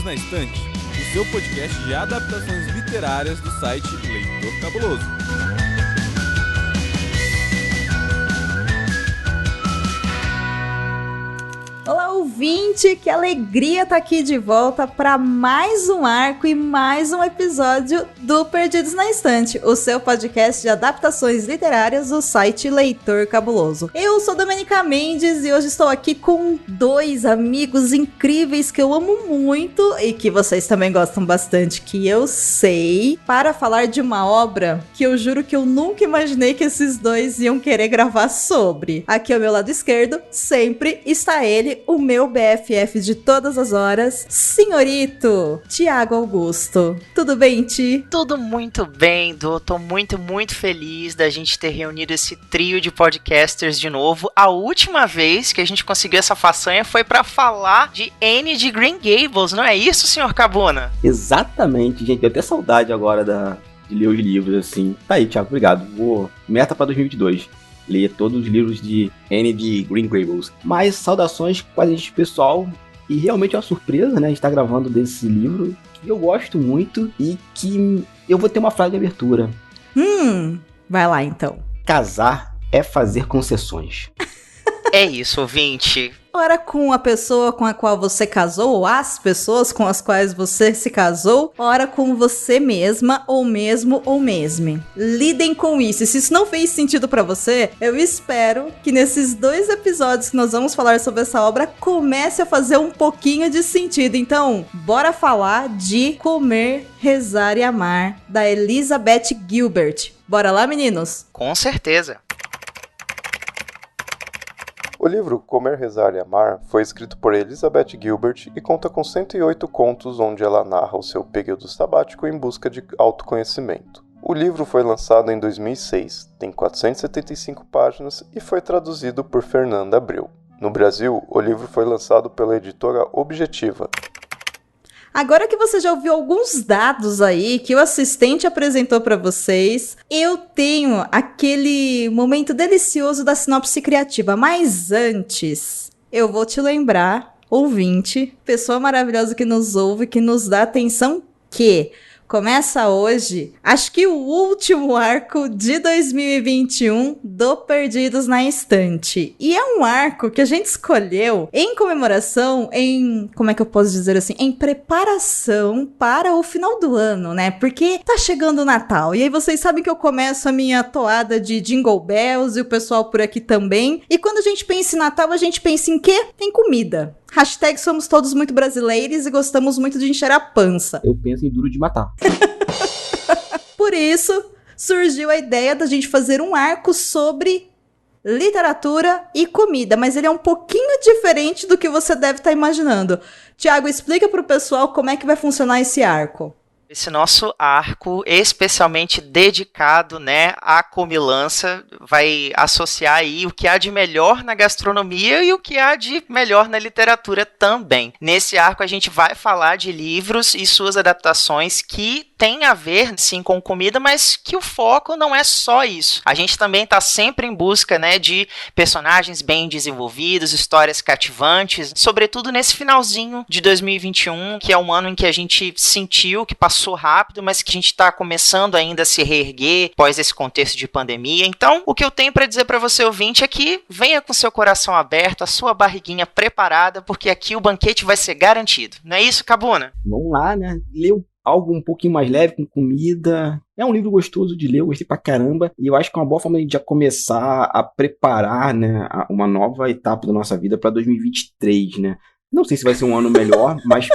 Perdidos na Estante, o seu podcast de adaptações literárias do site Leitor Cabuloso. Olá, ouvinte! Que alegria estar aqui de volta para mais um arco e mais um episódio do Perdidos na Estante, o seu podcast de adaptações literárias do site Leitor Cabuloso. Eu sou Domenica Mendes e hoje estou aqui com dois amigos incríveis que eu amo muito e que vocês também gostam bastante, que eu sei, para falar de uma obra que eu juro que eu nunca imaginei que esses dois iam querer gravar sobre. Aqui ao meu lado esquerdo, sempre está ele, o meu BFF de todas as horas, senhorito Tiago Augusto. Tudo bem, Ti? Tudo muito bem, Dô. Tô muito feliz da gente ter reunido esse trio de podcasters de novo. A última vez que a gente conseguiu essa façanha foi pra falar de Anne de Green Gables, não é isso, senhor Cabuna? Exatamente, gente. Eu até saudade agora de ler os livros, assim. Tá aí, Thiago, obrigado. Meta pra 2022. Ler todos os livros de Anne de Green Gables. Mas saudações com a gente, pessoal. E realmente é uma surpresa, né? A gente tá gravando desse livro que eu gosto muito e que eu vou ter uma frase de abertura. Vai lá então. Casar é fazer concessões. É isso, ouvinte. Ora com a pessoa com a qual você casou, ou as pessoas com as quais você se casou, ora com você mesma, ou mesmo, ou mesme. Lidem com isso. E se isso não fez sentido pra você, eu espero que nesses 2 episódios que nós vamos falar sobre essa obra, comece a fazer um pouquinho de sentido. Então, bora falar de Comer, Rezar e Amar, da Elizabeth Gilbert. Bora lá, meninos? Com certeza. O livro Comer, Rezar e Amar foi escrito por Elizabeth Gilbert e conta com 108 contos onde ela narra o seu período sabático em busca de autoconhecimento. O livro foi lançado em 2006, tem 475 páginas e foi traduzido por Fernanda Abreu. No Brasil, o livro foi lançado pela editora Objetiva. Agora que você já ouviu alguns dados aí que o assistente apresentou para vocês, eu tenho aquele momento delicioso da sinopse criativa. Mas antes, eu vou te lembrar, ouvinte, pessoa maravilhosa que nos ouve, que nos dá atenção, que começa hoje, acho que o último arco de 2021 do Perdidos na Estante. E é um arco que a gente escolheu em comemoração, como é que eu posso dizer assim? Em preparação para o final do ano, né? Porque tá chegando o Natal. E aí vocês sabem que eu começo a minha toada de Jingle Bells e o pessoal por aqui também. E quando a gente pensa em Natal, a gente pensa em quê? Em comida. Hashtag somos todos muito brasileiros e gostamos muito de encher a pança. Eu penso em Duro de Matar. Por isso, surgiu a ideia da gente fazer um arco sobre literatura e comida, mas ele é um pouquinho diferente do que você deve estar imaginando. Tiago, explica pro pessoal como é que vai funcionar esse arco. Esse nosso arco, especialmente dedicado, né, à comilança, vai associar aí o que há de melhor na gastronomia e o que há de melhor na literatura também. Nesse arco a gente vai falar de livros e suas adaptações que tem a ver, sim, com comida, mas que o foco não é só isso. A gente também está sempre em busca, né, de personagens bem desenvolvidos, histórias cativantes, sobretudo nesse finalzinho de 2021, que é um ano em que a gente sentiu que passou rápido, mas que a gente está começando ainda a se reerguer após esse contexto de pandemia. Então, o que eu tenho para dizer para você, ouvinte, é que venha com seu coração aberto, a sua barriguinha preparada, porque aqui o banquete vai ser garantido. Não é isso, Cabuna? Vamos lá, né? Leu algo um pouquinho mais leve, com comida. É um livro gostoso de ler, eu gostei pra caramba. E eu acho que é uma boa forma de já começar a preparar, né, uma nova etapa da nossa vida para 2023, né? Não sei se vai ser um ano melhor, mas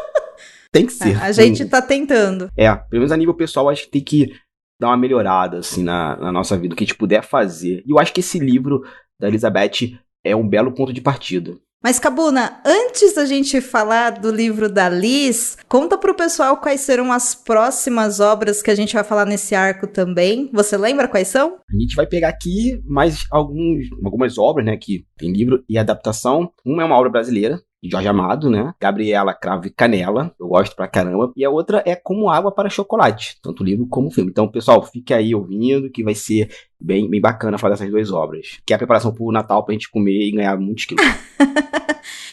tem que ser. A gente tá tentando. Pelo menos a nível pessoal, acho que tem que dar uma melhorada, assim, na nossa vida, o que a gente puder fazer. E eu acho que esse livro da Elizabeth é um belo ponto de partida. Mas, Cabuna, antes da gente falar do livro da Liz, conta pro pessoal quais serão as próximas obras que a gente vai falar nesse arco também. Você lembra quais são? A gente vai pegar aqui mais algumas obras, né, que tem livro e adaptação. Uma é uma obra brasileira, de Jorge Amado, né? Gabriela Cravo e Canela, eu gosto pra caramba. E a outra é Como Água para Chocolate, tanto livro como filme. Então, pessoal, fique aí ouvindo, que vai ser bem bacana falar dessas duas obras. Que é a preparação pro Natal pra gente comer e ganhar muitos quilos.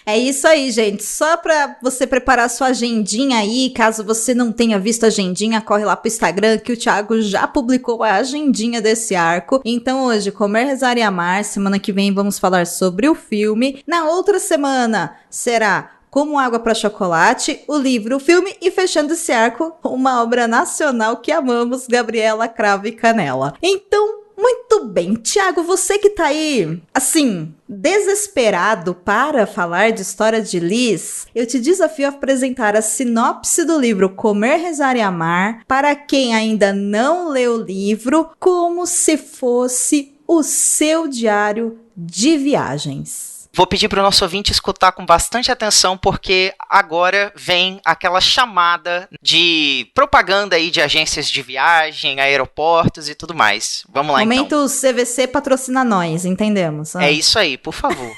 É isso aí, gente. Só pra você preparar sua agendinha aí, caso você não tenha visto a agendinha, corre lá pro Instagram que o Thiago já publicou a agendinha desse arco. Então hoje, Comer, Rezar e Amar. Semana que vem vamos falar sobre o filme. Na outra semana será Como Água para Chocolate, o livro, o filme e fechando esse arco, uma obra nacional que amamos, Gabriela Cravo e Canela. Então, muito bem, Thiago, você que tá aí, assim, desesperado para falar de História de Liz, eu te desafio a apresentar a sinopse do livro Comer, Rezar e Amar para quem ainda não leu o livro, como se fosse o seu diário de viagens. Vou pedir para o nosso ouvinte escutar com bastante atenção, porque agora vem aquela chamada de propaganda aí de agências de viagem, aeroportos e tudo mais. Vamos lá, Momento então. CVC patrocina nós, entendemos? É isso aí, por favor.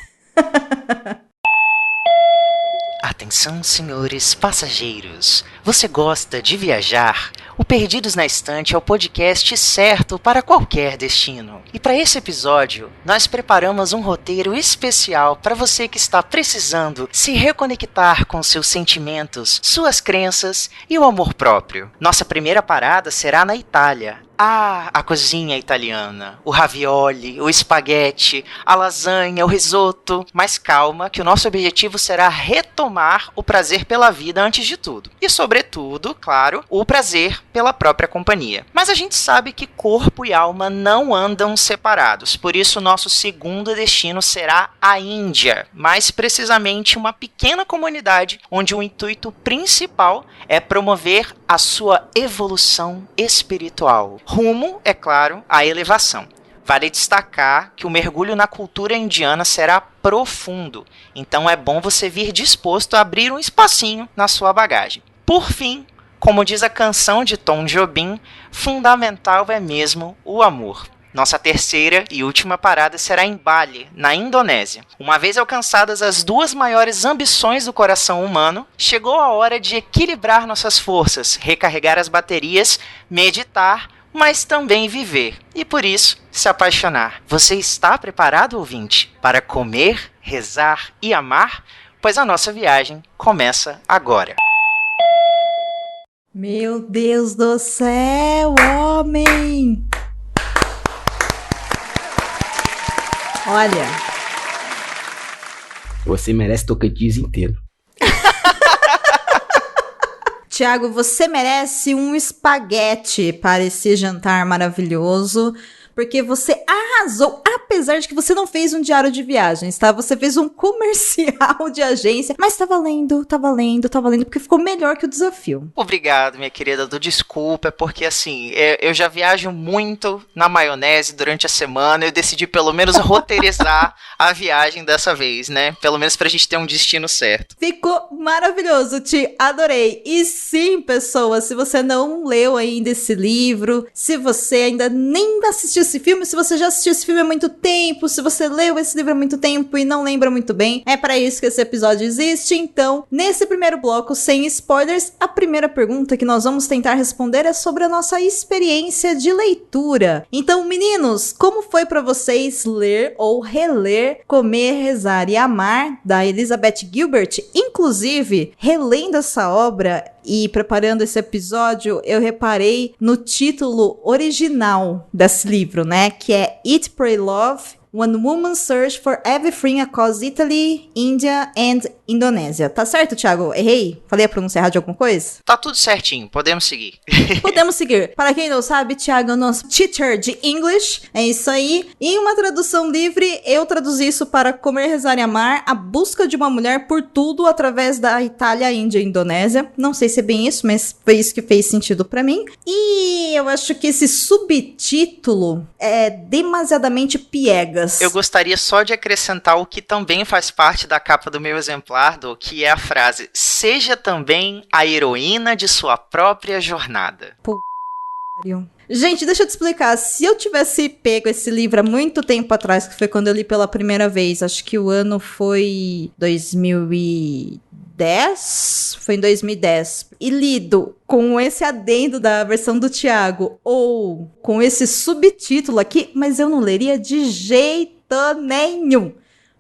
Atenção, senhores passageiros. Você gosta de viajar? O Perdidos na Estante é o podcast certo para qualquer destino. E para esse episódio, nós preparamos um roteiro especial para você que está precisando se reconectar com seus sentimentos, suas crenças e o amor próprio. Nossa primeira parada será na Itália. A cozinha italiana, o ravioli, o espaguete, a lasanha, o risoto. Mas calma, que o nosso objetivo será retomar o prazer pela vida antes de tudo. E sobretudo, claro, o prazer pela própria companhia. Mas a gente sabe que corpo e alma não andam separados. Por isso, nosso segundo destino será a Índia. Mais precisamente, uma pequena comunidade onde o intuito principal é promover a sua evolução espiritual. Rumo, é claro, à elevação. Vale destacar que o mergulho na cultura indiana será profundo, então é bom você vir disposto a abrir um espacinho na sua bagagem. Por fim, como diz a canção de Tom Jobim, fundamental é mesmo o amor. Nossa terceira e última parada será em Bali, na Indonésia. Uma vez alcançadas as duas maiores ambições do coração humano, chegou a hora de equilibrar nossas forças, recarregar as baterias, meditar, mas também viver. E por isso, se apaixonar. Você está preparado, ouvinte, para comer, rezar e amar? Pois a nossa viagem começa agora. Meu Deus do céu, homem! Olha, Você merece Tocantins inteiro. Thiago, você merece um espaguete para esse jantar maravilhoso, porque você arrasou, apesar de que você não fez um diário de viagens, tá? Você fez um comercial de agência, mas tá valendo, porque ficou melhor que o desafio. Obrigado, minha querida, do desculpa, porque assim, eu já viajo muito na maionese durante a semana, eu decidi pelo menos roteirizar a viagem dessa vez, né? Pelo menos pra gente ter um destino certo. Ficou maravilhoso, te adorei. E sim, pessoas, se você não leu ainda esse livro, se você ainda nem assistiu esse filme, se você já assistiu esse filme há muito tempo, se você leu esse livro há muito tempo e não lembra muito bem, é pra isso que esse episódio existe. Então, nesse primeiro bloco, sem spoilers, a primeira pergunta que nós vamos tentar responder é sobre a nossa experiência de leitura. Então, meninos, como foi pra vocês ler ou reler Comer, Rezar e Amar, da Elizabeth Gilbert? Inclusive, relendo essa obra e preparando esse episódio, eu reparei no título original desse livro, né? Que é Eat, Pray, Love, One Woman's Search for Everything Across Italy, India and Indonésia. Tá certo, Thiago? Errei? Falei a pronúncia errada de alguma coisa? Tá tudo certinho, podemos seguir. Podemos seguir. Para quem não sabe, Thiago é o nosso teacher de English. É isso aí. Em uma tradução livre, eu traduzi isso para Comer, Rezar e Amar, a busca de uma mulher por tudo através da Itália, Índia e Indonésia. Não sei se é bem isso, mas foi isso que fez sentido pra mim. E eu acho que esse subtítulo é demasiadamente piegas. Eu gostaria só de acrescentar o que também faz parte da capa do meu exemplar, que é a frase: seja também a heroína de sua própria jornada. Gente, deixa eu te explicar. Se eu tivesse pego esse livro há muito tempo atrás, que foi quando eu li pela primeira vez, acho que o ano foi 2010, 2010, foi em 2010, e lido com esse adendo da versão do Thiago, ou com esse subtítulo aqui, mas eu não leria de jeito nenhum,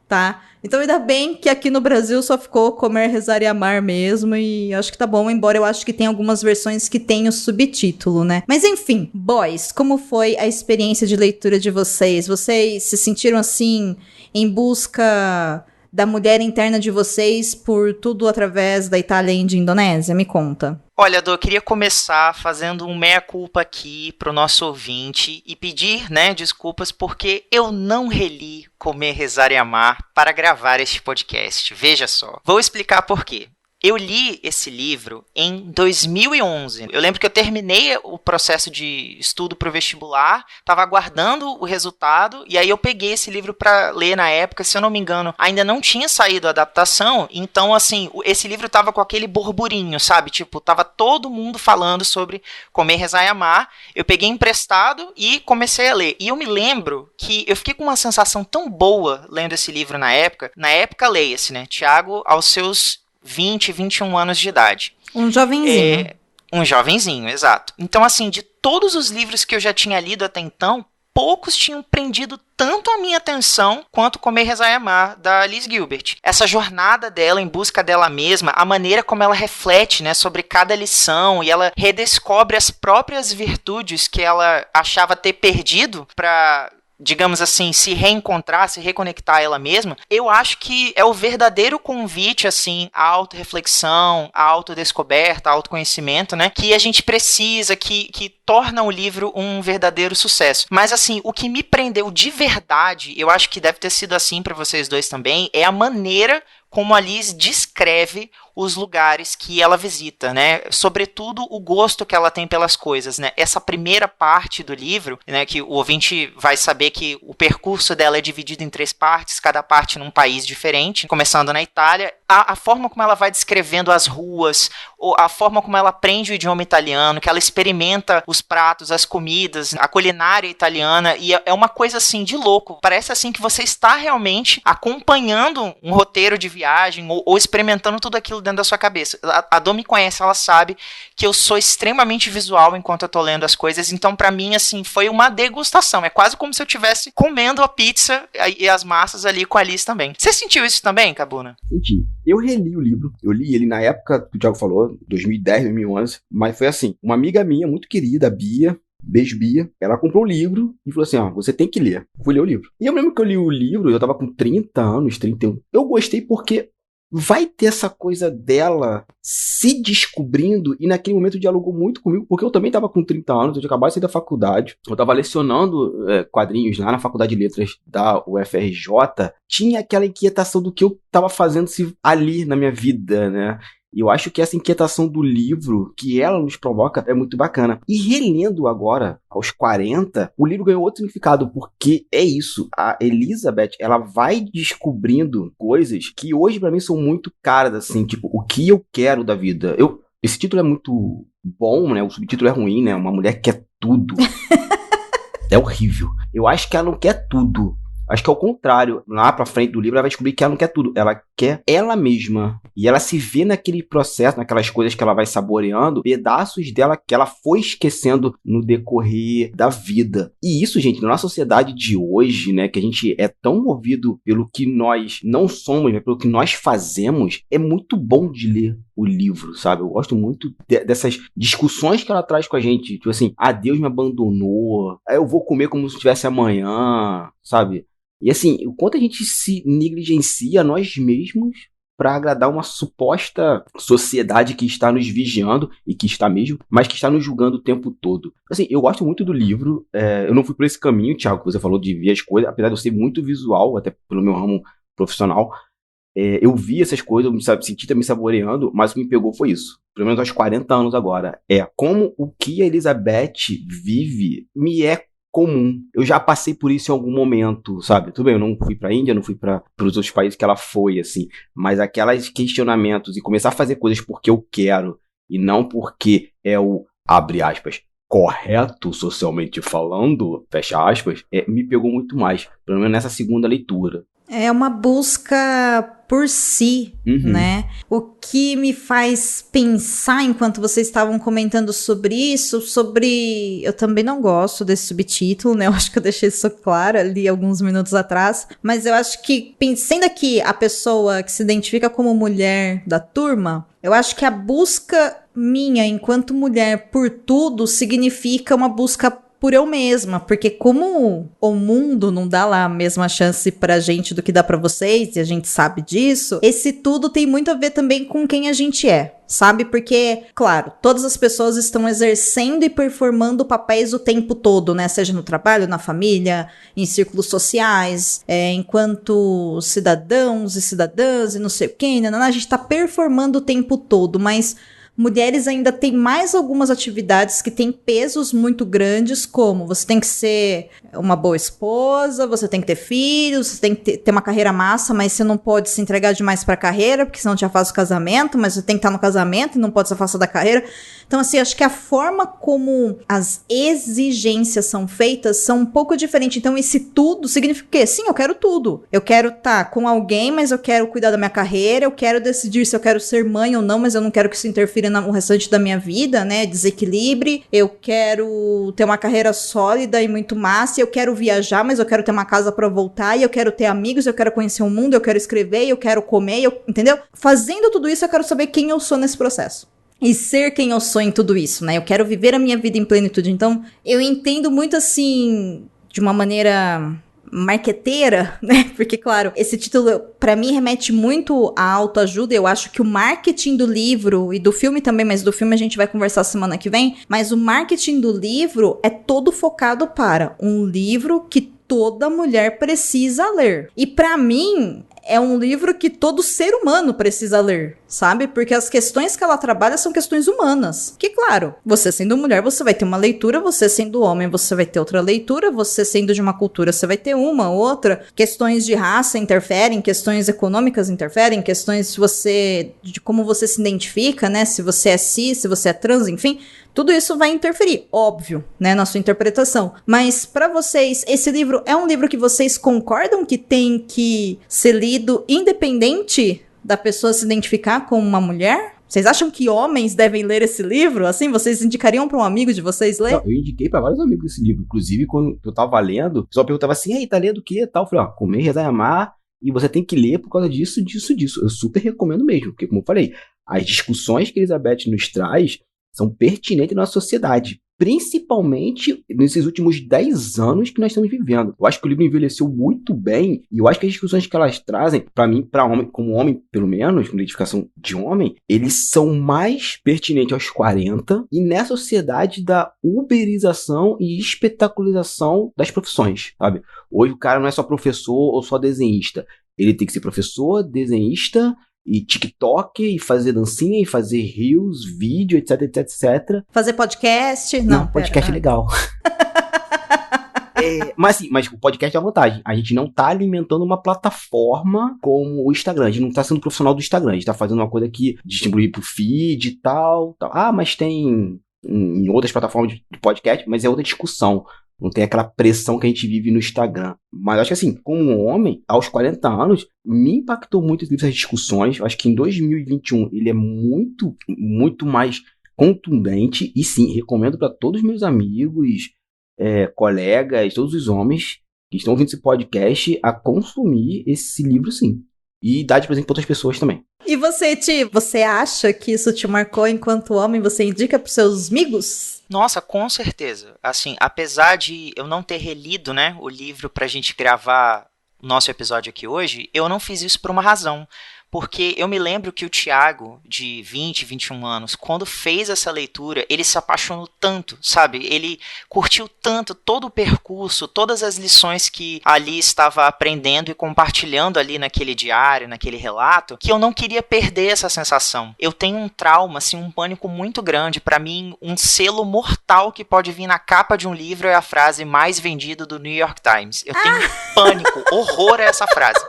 tá? Então ainda bem que aqui no Brasil só ficou Comer, Rezar e Amar mesmo, e acho que tá bom, embora eu acho que tem algumas versões que tem o subtítulo, né? Mas enfim, boys, como foi a experiência de leitura de vocês? Vocês se sentiram assim, em busca da mulher interna de vocês por tudo através da Itália, Índia e Indonésia? Me conta. Olha, Dô, eu queria começar fazendo um meia-culpa aqui pro nosso ouvinte e pedir, desculpas porque eu não reli Comer, Rezar e Amar para gravar este podcast. Veja só. Vou explicar por quê. Eu li esse livro em 2011. Eu lembro que eu terminei o processo de estudo para o vestibular, estava aguardando o resultado, e aí eu peguei esse livro para ler na época. Se eu não me engano, ainda não tinha saído a adaptação, então, assim, esse livro tava com aquele burburinho, sabe? Tipo, tava todo mundo falando sobre Comer, Rezar e Amar. Eu peguei emprestado e comecei a ler. E eu me lembro que eu fiquei com uma sensação tão boa lendo esse livro na época. Na época, leia-se, né? Thiago, aos seus 20, 21 anos de idade. Um jovenzinho. Um jovenzinho, exato. Então, assim, de todos os livros que eu já tinha lido até então, poucos tinham prendido tanto a minha atenção quanto Comer, Rezar e Amar, da Liz Gilbert. Essa jornada dela em busca dela mesma, a maneira como ela reflete, sobre cada lição, e ela redescobre as próprias virtudes que ela achava ter perdido para, digamos assim, se reencontrar, se reconectar a ela mesma. Eu acho que é o verdadeiro convite, assim, à autorreflexão, à autodescoberta, ao autoconhecimento, que a gente precisa, que torna o livro um verdadeiro sucesso. Mas, assim, o que me prendeu de verdade, eu acho que deve ter sido assim para vocês dois também, é a maneira como a Liz descreve os lugares que ela visita, Sobretudo o gosto que ela tem pelas coisas, Essa primeira parte do livro, que o ouvinte vai saber que o percurso dela é dividido em 3 partes, cada parte num país diferente, começando na Itália. A forma como ela vai descrevendo as ruas, a forma como ela aprende o idioma italiano, que ela experimenta os pratos, as comidas, a culinária italiana, e é uma coisa assim de louco. Parece assim que você está realmente acompanhando um roteiro de viagem ou experimentando tudo aquilo dentro da sua cabeça. A Dô me conhece, ela sabe que eu sou extremamente visual enquanto eu tô lendo as coisas, então pra mim, assim, foi uma degustação. É quase como se eu estivesse comendo a pizza e as massas ali com a Liz também. Você sentiu isso também, Cabuna? Senti. Eu reli o livro, eu li ele na época que o Thiago falou, 2010, 2011, mas foi assim, uma amiga minha muito querida, Bia, beijo Bia, ela comprou o livro e falou assim, você tem que ler. Fui ler o livro. E eu lembro que eu li o livro, eu tava com 30 anos, 31. Eu gostei porque vai ter essa coisa dela se descobrindo, e naquele momento dialogou muito comigo, porque eu também estava com 30 anos, eu tinha acabado de sair da faculdade, eu estava lecionando quadrinhos lá na Faculdade de Letras da UFRJ, tinha aquela inquietação do que eu estava fazendo ali na minha vida, E eu acho que essa inquietação do livro, que ela nos provoca, é muito bacana. E relendo agora, aos 40, o livro ganhou outro significado, porque é isso. A Elizabeth, ela vai descobrindo coisas que hoje pra mim são muito caras, assim, tipo, o que eu quero da vida. Esse título é muito bom, O subtítulo é ruim, Uma mulher que quer tudo. É horrível. Eu acho que ela não quer tudo. Acho que é o contrário. Lá pra frente do livro, ela vai descobrir que ela não quer tudo. Ela quer ela mesma. E ela se vê naquele processo, naquelas coisas que ela vai saboreando, pedaços dela que ela foi esquecendo no decorrer da vida. E isso, gente, na nossa sociedade de hoje, que a gente é tão movido pelo que nós não somos, mas pelo que nós fazemos, é muito bom de ler o livro, sabe? Eu gosto muito dessas discussões que ela traz com a gente. Tipo assim, Deus me abandonou, eu vou comer como se tivesse amanhã, sabe? E assim, o quanto a gente se negligencia a nós mesmos para agradar uma suposta sociedade que está nos vigiando, e que está mesmo, mas que está nos julgando o tempo todo. Assim, eu gosto muito do livro, eu não fui por esse caminho, Thiago, que você falou de ver as coisas, apesar de eu ser muito visual, até pelo meu ramo profissional, eu vi essas coisas, eu me senti também saboreando, mas o que me pegou foi isso. Pelo menos aos 40 anos agora. Como o que a Elizabeth vive me é comum. Eu já passei por isso em algum momento, sabe? Tudo bem, eu não fui pra Índia, não fui para os outros países que ela foi, assim. Mas aqueles questionamentos e começar a fazer coisas porque eu quero e não porque é o, abre aspas, correto socialmente falando, fecha aspas, me pegou muito mais. Pelo menos nessa segunda leitura. É uma busca por si, né? O que me faz pensar, enquanto vocês estavam comentando sobre isso, eu também não gosto desse subtítulo, né? Eu acho que eu deixei isso claro ali alguns minutos atrás, mas eu acho que, sendo aqui a pessoa que se identifica como mulher da turma, eu acho que a busca minha enquanto mulher por tudo significa uma busca por eu mesma, porque como o mundo não dá lá a mesma chance pra gente do que dá pra vocês, e a gente sabe disso, esse tudo tem muito a ver também com quem a gente é, sabe? Porque, claro, todas as pessoas estão exercendo e performando papéis o tempo todo, né? Seja no trabalho, na família, em círculos sociais, enquanto cidadãos e cidadãs e não sei o quê, a gente tá performando o tempo todo, mas mulheres ainda têm mais algumas atividades que têm pesos muito grandes, como você tem que ser uma boa esposa, você tem que ter filhos, você tem que ter uma carreira massa, mas você não pode se entregar demais pra carreira, porque senão te afasta o casamento, mas você tem que estar no casamento e não pode se afastar da carreira. Então, assim, acho que a forma como as exigências são feitas são um pouco diferentes. Então, esse tudo significa o quê? Sim, eu quero tudo. Eu quero estar com alguém, mas eu quero cuidar da minha carreira, eu quero decidir se eu quero ser mãe ou não, mas eu não quero que isso interfira no restante da minha vida, né? Desequilibre. Eu quero ter uma carreira sólida e muito massa, e eu quero viajar, mas eu quero ter uma casa pra voltar, e eu quero ter amigos, eu quero conhecer o mundo, eu quero escrever, eu quero comer, entendeu? Fazendo tudo isso, eu quero saber quem eu sou nesse processo. E ser quem eu sou em tudo isso, né? Eu quero viver a minha vida em plenitude. Então, eu entendo muito, assim, de uma maneira marqueteira, né? Porque, claro, esse título, pra mim, remete muito à autoajuda. Eu acho que o marketing do livro, e do filme também, mas do filme a gente vai conversar semana que vem, mas o marketing do livro é todo focado para um livro que toda mulher precisa ler. E pra mim, é um livro que todo ser humano precisa ler, sabe? Porque as questões que ela trabalha são questões humanas. Que, claro, você sendo mulher, você vai ter uma leitura, você sendo homem, você vai ter outra leitura, você sendo de uma cultura, você vai ter uma, outra. Questões de raça interferem, questões econômicas interferem, questões de como você se identifica, né? Se você é cis, se você é trans, enfim. Tudo isso vai interferir, óbvio, né, na sua interpretação. Mas, pra vocês, esse livro é um livro que vocês concordam que tem que ser lido independente da pessoa se identificar como uma mulher? Vocês acham que homens devem ler esse livro? Assim, vocês indicariam pra um amigo de vocês ler? Não, eu indiquei pra vários amigos esse livro. Inclusive, quando eu tava lendo, o pessoal perguntava assim, aí, tá lendo o quê e tal? Eu falei, Comer, Rezar e Amar, e você tem que ler por causa disso. Eu super recomendo mesmo, porque, como eu falei, as discussões que a Elizabeth nos traz são pertinentes na sociedade, principalmente nesses últimos 10 anos que nós estamos vivendo. Eu acho que o livro envelheceu muito bem, e eu acho que as discussões que elas trazem, pra mim, pra homem, como homem, pelo menos, com identificação de homem, eles são mais pertinentes aos 40 e nessa sociedade da uberização e espetacularização das profissões, sabe? Hoje o cara não é só professor ou só desenhista. Ele tem que ser professor, desenhista, e TikTok, e fazer dancinha, e fazer reels, vídeo, etc, etc, etc. Fazer podcast? Não, podcast é legal. Mas o podcast é uma vantagem. A gente não tá alimentando uma plataforma como o Instagram. A gente não tá sendo profissional do Instagram. A gente tá fazendo uma coisa que distribui pro feed e tal. Ah, mas tem em outras plataformas de podcast, mas é outra discussão. Não tem aquela pressão que a gente vive no Instagram. Mas acho que assim, como homem, aos 40 anos, me impactou muito essas discussões. Acho que em 2021 ele é muito, muito mais contundente. E sim, recomendo para todos os meus amigos, colegas, todos os homens que estão ouvindo esse podcast a consumir esse livro, sim. E dar de presente para outras pessoas também. E você, Ti, você acha que isso te marcou enquanto homem? Você indica pros seus amigos? Nossa, com certeza. Assim, apesar de eu não ter relido, né, o livro pra gente gravar o nosso episódio aqui hoje, eu não fiz isso por uma razão. Porque eu me lembro que o Thiago, de 20, 21 anos, quando fez essa leitura, ele se apaixonou tanto, sabe? Ele curtiu tanto todo o percurso, todas as lições que ali estava aprendendo e compartilhando ali naquele diário, naquele relato, que eu não queria perder essa sensação. Eu tenho um trauma, assim, um pânico muito grande. Para mim, um selo mortal que pode vir na capa de um livro é a frase mais vendida do New York Times. Eu tenho pânico, horror a essa frase.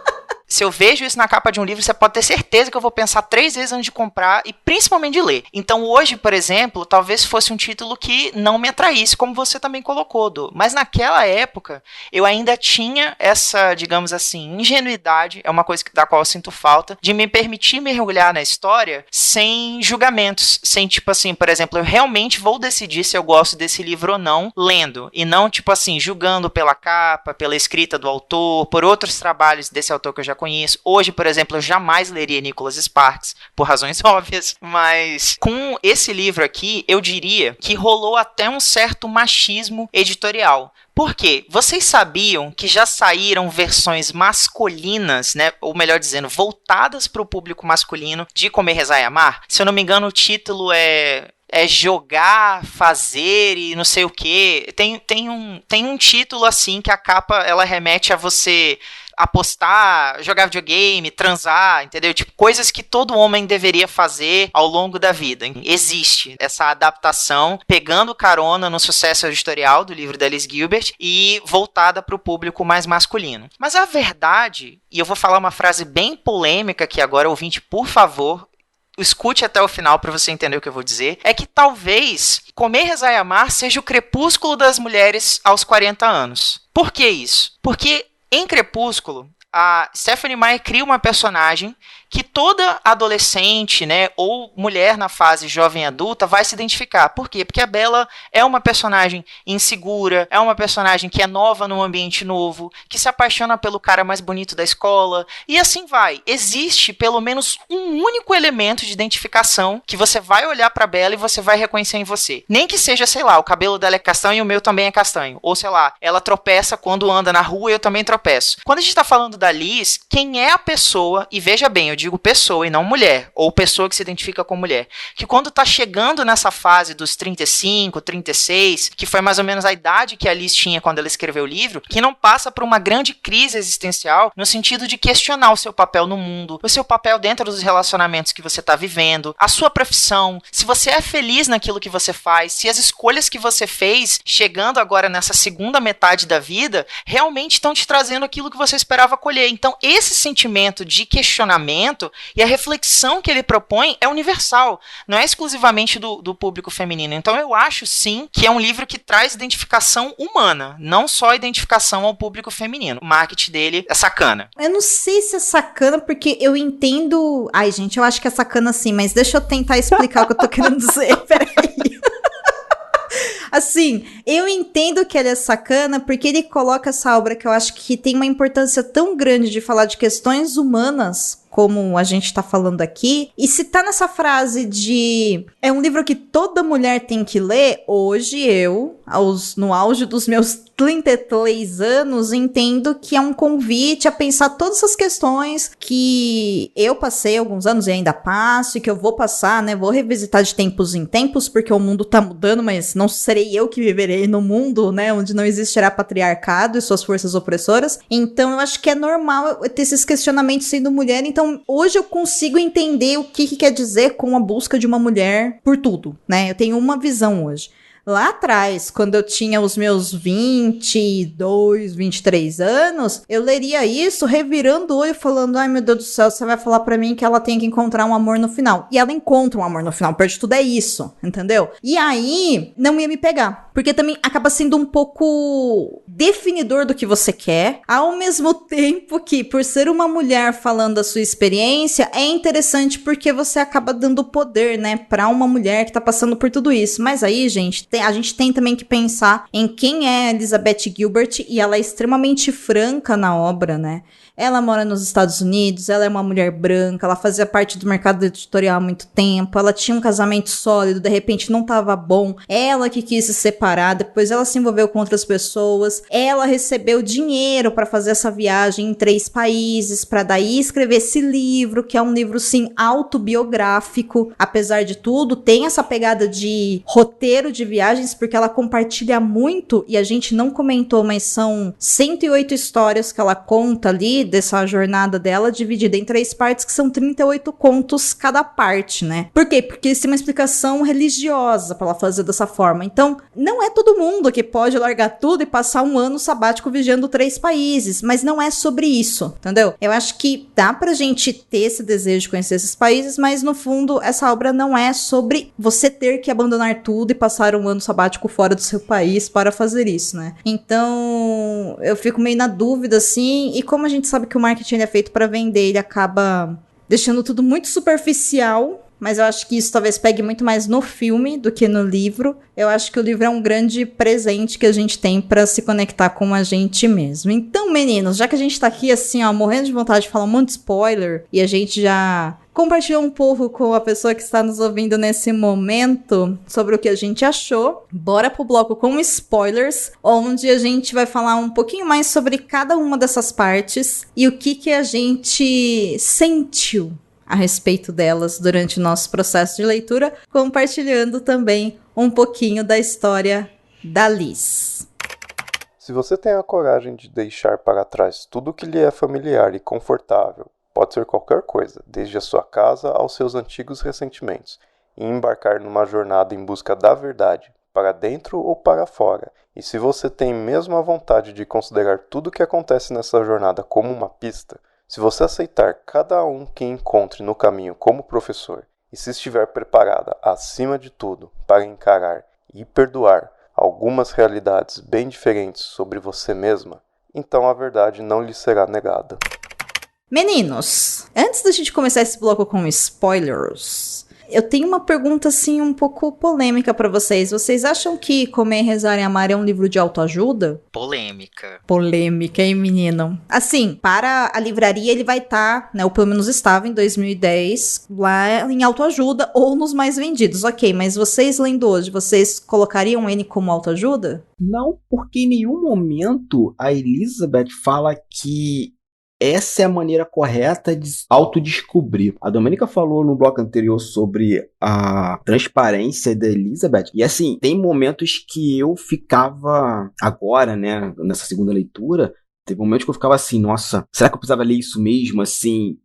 Se eu vejo isso na capa de um livro, você pode ter certeza que eu vou pensar 3 vezes antes de comprar e principalmente de ler. Então hoje, por exemplo, talvez fosse um título que não me atraísse, como você também colocou, Du. Mas naquela época, eu ainda tinha essa, digamos assim, ingenuidade, é uma coisa da qual eu sinto falta, de me permitir mergulhar na história sem julgamentos, sem tipo assim, por exemplo, eu realmente vou decidir se eu gosto desse livro ou não, lendo, e não tipo assim, julgando pela capa, pela escrita do autor, por outros trabalhos desse autor que eu já conheço. Hoje, por exemplo, eu jamais leria Nicholas Sparks, por razões óbvias, mas com esse livro aqui, eu diria que rolou até um certo machismo editorial. Por quê? Vocês sabiam que já saíram versões masculinas, né? Ou melhor dizendo, voltadas para o público masculino de Comer, Rezar e Amar? Se eu não me engano, o título é jogar, fazer e não sei o quê. Tem um título assim que a capa ela remete a você apostar, jogar videogame, transar, entendeu? Tipo, coisas que todo homem deveria fazer ao longo da vida. Existe essa adaptação, pegando carona no sucesso editorial do livro da Liz Gilbert e voltada para o público mais masculino. Mas a verdade, e eu vou falar uma frase bem polêmica aqui agora, ouvinte, por favor, escute até o final para você entender o que eu vou dizer, é que talvez Comer, Rezar e Amar seja o crepúsculo das mulheres aos 40 anos. Por que isso? Porque em Crepúsculo, a Stephenie Meyer cria uma personagem que toda adolescente, né, ou mulher na fase jovem adulta vai se identificar. Por quê? Porque a Bella é uma personagem insegura, é uma personagem que é nova num ambiente novo, que se apaixona pelo cara mais bonito da escola, e assim vai. Existe pelo menos um único elemento de identificação que você vai olhar pra Bella e você vai reconhecer em você. Nem que seja, sei lá, o cabelo dela é castanho e o meu também é castanho. Ou, sei lá, ela tropeça quando anda na rua e eu também tropeço. Quando a gente tá falando da Liz, quem é a pessoa, e veja bem, eu digo pessoa e não mulher, ou pessoa que se identifica com mulher, que quando tá chegando nessa fase dos 35, 36, que foi mais ou menos a idade que a Liz tinha quando ela escreveu o livro, que não passa por uma grande crise existencial no sentido de questionar o seu papel no mundo, o seu papel dentro dos relacionamentos que você tá vivendo, a sua profissão, se você é feliz naquilo que você faz, se as escolhas que você fez, chegando agora nessa segunda metade da vida, realmente estão te trazendo aquilo que você esperava colher. Então, esse sentimento de questionamento e a reflexão que ele propõe é universal, não é exclusivamente do público feminino. Então eu acho sim que é um livro que traz identificação humana, não só identificação ao público feminino. O marketing dele é sacana. Eu não sei se é sacana, porque eu entendo... Ai, gente, eu acho que é sacana sim, mas deixa eu tentar explicar o que eu tô querendo dizer. Peraí. Assim, eu entendo que ele é sacana porque ele coloca essa obra que eu acho que tem uma importância tão grande de falar de questões humanas, como a gente tá falando aqui, e se tá nessa frase de é um livro que toda mulher tem que ler, hoje eu, no auge dos meus 33 anos, entendo que é um convite a pensar todas essas questões que eu passei alguns anos e ainda passo, e que eu vou passar, né, vou revisitar de tempos em tempos, porque o mundo tá mudando, mas não serei eu que viverei no mundo, né, onde não existirá patriarcado e suas forças opressoras. Então eu acho que é normal eu ter esses questionamentos sendo mulher. Então hoje eu consigo entender o que quer dizer com a busca de uma mulher por tudo, né? Eu tenho uma visão hoje. Lá atrás, quando eu tinha os meus 22, 23 anos, eu leria isso revirando o olho, falando, ai meu Deus do céu, você vai falar pra mim que ela tem que encontrar um amor no final. E ela encontra um amor no final, perto de tudo é isso, entendeu? E aí, não ia me pegar. Porque também acaba sendo um pouco definidor do que você quer, ao mesmo tempo que, por ser uma mulher falando da sua experiência, é interessante porque você acaba dando poder, né, pra uma mulher que tá passando por tudo isso. Mas aí, gente, a gente tem também que pensar em quem é Elizabeth Gilbert, e ela é extremamente franca na obra, né? Ela mora nos Estados Unidos, ela é uma mulher branca, ela fazia parte do mercado editorial há muito tempo, ela tinha um casamento sólido, de repente não tava bom, ela que quis se separar, depois ela se envolveu com outras pessoas, ela recebeu dinheiro para fazer essa viagem em 3 países, para daí escrever esse livro, que é um livro, sim, autobiográfico, apesar de tudo, tem essa pegada de roteiro de viagens, porque ela compartilha muito, e a gente não comentou, mas são 108 histórias que ela conta ali, dessa jornada dela dividida em 3 partes, que são 38 contos cada parte, né? Por quê? Porque isso tem uma explicação religiosa pra ela fazer dessa forma. Então, não é todo mundo que pode largar tudo e passar um ano sabático viajando 3 países, mas não é sobre isso, entendeu? Eu acho que dá pra gente ter esse desejo de conhecer esses países, mas no fundo, essa obra não é sobre você ter que abandonar tudo e passar um ano sabático fora do seu país para fazer isso, né? Então, eu fico meio na dúvida, assim, e como a gente sabe que o marketing é feito para vender, ele acaba deixando tudo muito superficial, mas eu acho que isso talvez pegue muito mais no filme do que no livro. Eu acho que o livro é um grande presente que a gente tem pra se conectar com a gente mesmo. Então, meninos, já que a gente tá aqui assim, ó, morrendo de vontade de falar um monte de spoiler, e a gente já compartilhou um pouco com a pessoa que está nos ouvindo nesse momento sobre o que a gente achou, bora pro bloco com spoilers, onde a gente vai falar um pouquinho mais sobre cada uma dessas partes e o que a gente sentiu a respeito delas durante o nosso processo de leitura, compartilhando também um pouquinho da história da Liz. Se você tem a coragem de deixar para trás tudo que lhe é familiar e confortável, pode ser qualquer coisa, desde a sua casa aos seus antigos ressentimentos, e embarcar numa jornada em busca da verdade, para dentro ou para fora, e se você tem mesmo a vontade de considerar tudo o que acontece nessa jornada como uma pista, se você aceitar cada um que encontre no caminho como professor, e se estiver preparada, acima de tudo, para encarar e perdoar algumas realidades bem diferentes sobre você mesma, então a verdade não lhe será negada. Meninos, antes da gente começar esse bloco com spoilers, eu tenho uma pergunta assim um pouco polêmica pra vocês. Vocês acham que Comer, Rezar e Amar é um livro de autoajuda? Polêmica. Polêmica, hein, menino? Assim, para a livraria ele vai estar, né, ou pelo menos estava em 2010, lá em autoajuda ou nos mais vendidos. Ok, mas vocês lendo hoje, vocês colocariam ele como autoajuda? Não, porque em nenhum momento a Elizabeth fala que essa é a maneira correta de autodescobrir. A Domênica falou no bloco anterior sobre a transparência da Elizabeth. E assim, tem momentos que eu ficava agora, né, nessa segunda leitura, teve momentos que eu ficava assim, nossa, será que eu precisava ler isso mesmo? Assim,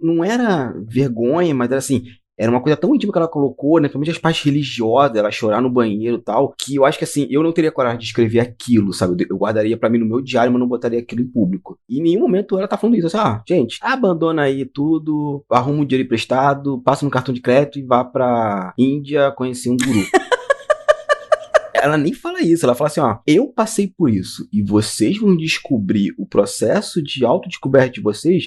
não era vergonha, mas era assim, era uma coisa tão íntima que ela colocou, né? Principalmente as partes religiosas, ela chorar no banheiro e tal, que eu acho que assim, eu não teria coragem de escrever aquilo, sabe? Eu guardaria pra mim no meu diário, mas não botaria aquilo em público. E em nenhum momento ela tá falando isso, assim, gente, abandona aí tudo, arruma um dinheiro emprestado, passa no cartão de crédito e vá pra Índia conhecer um guru. Ela nem fala isso, ela fala assim, eu passei por isso, e vocês vão descobrir o processo de autodescoberta de vocês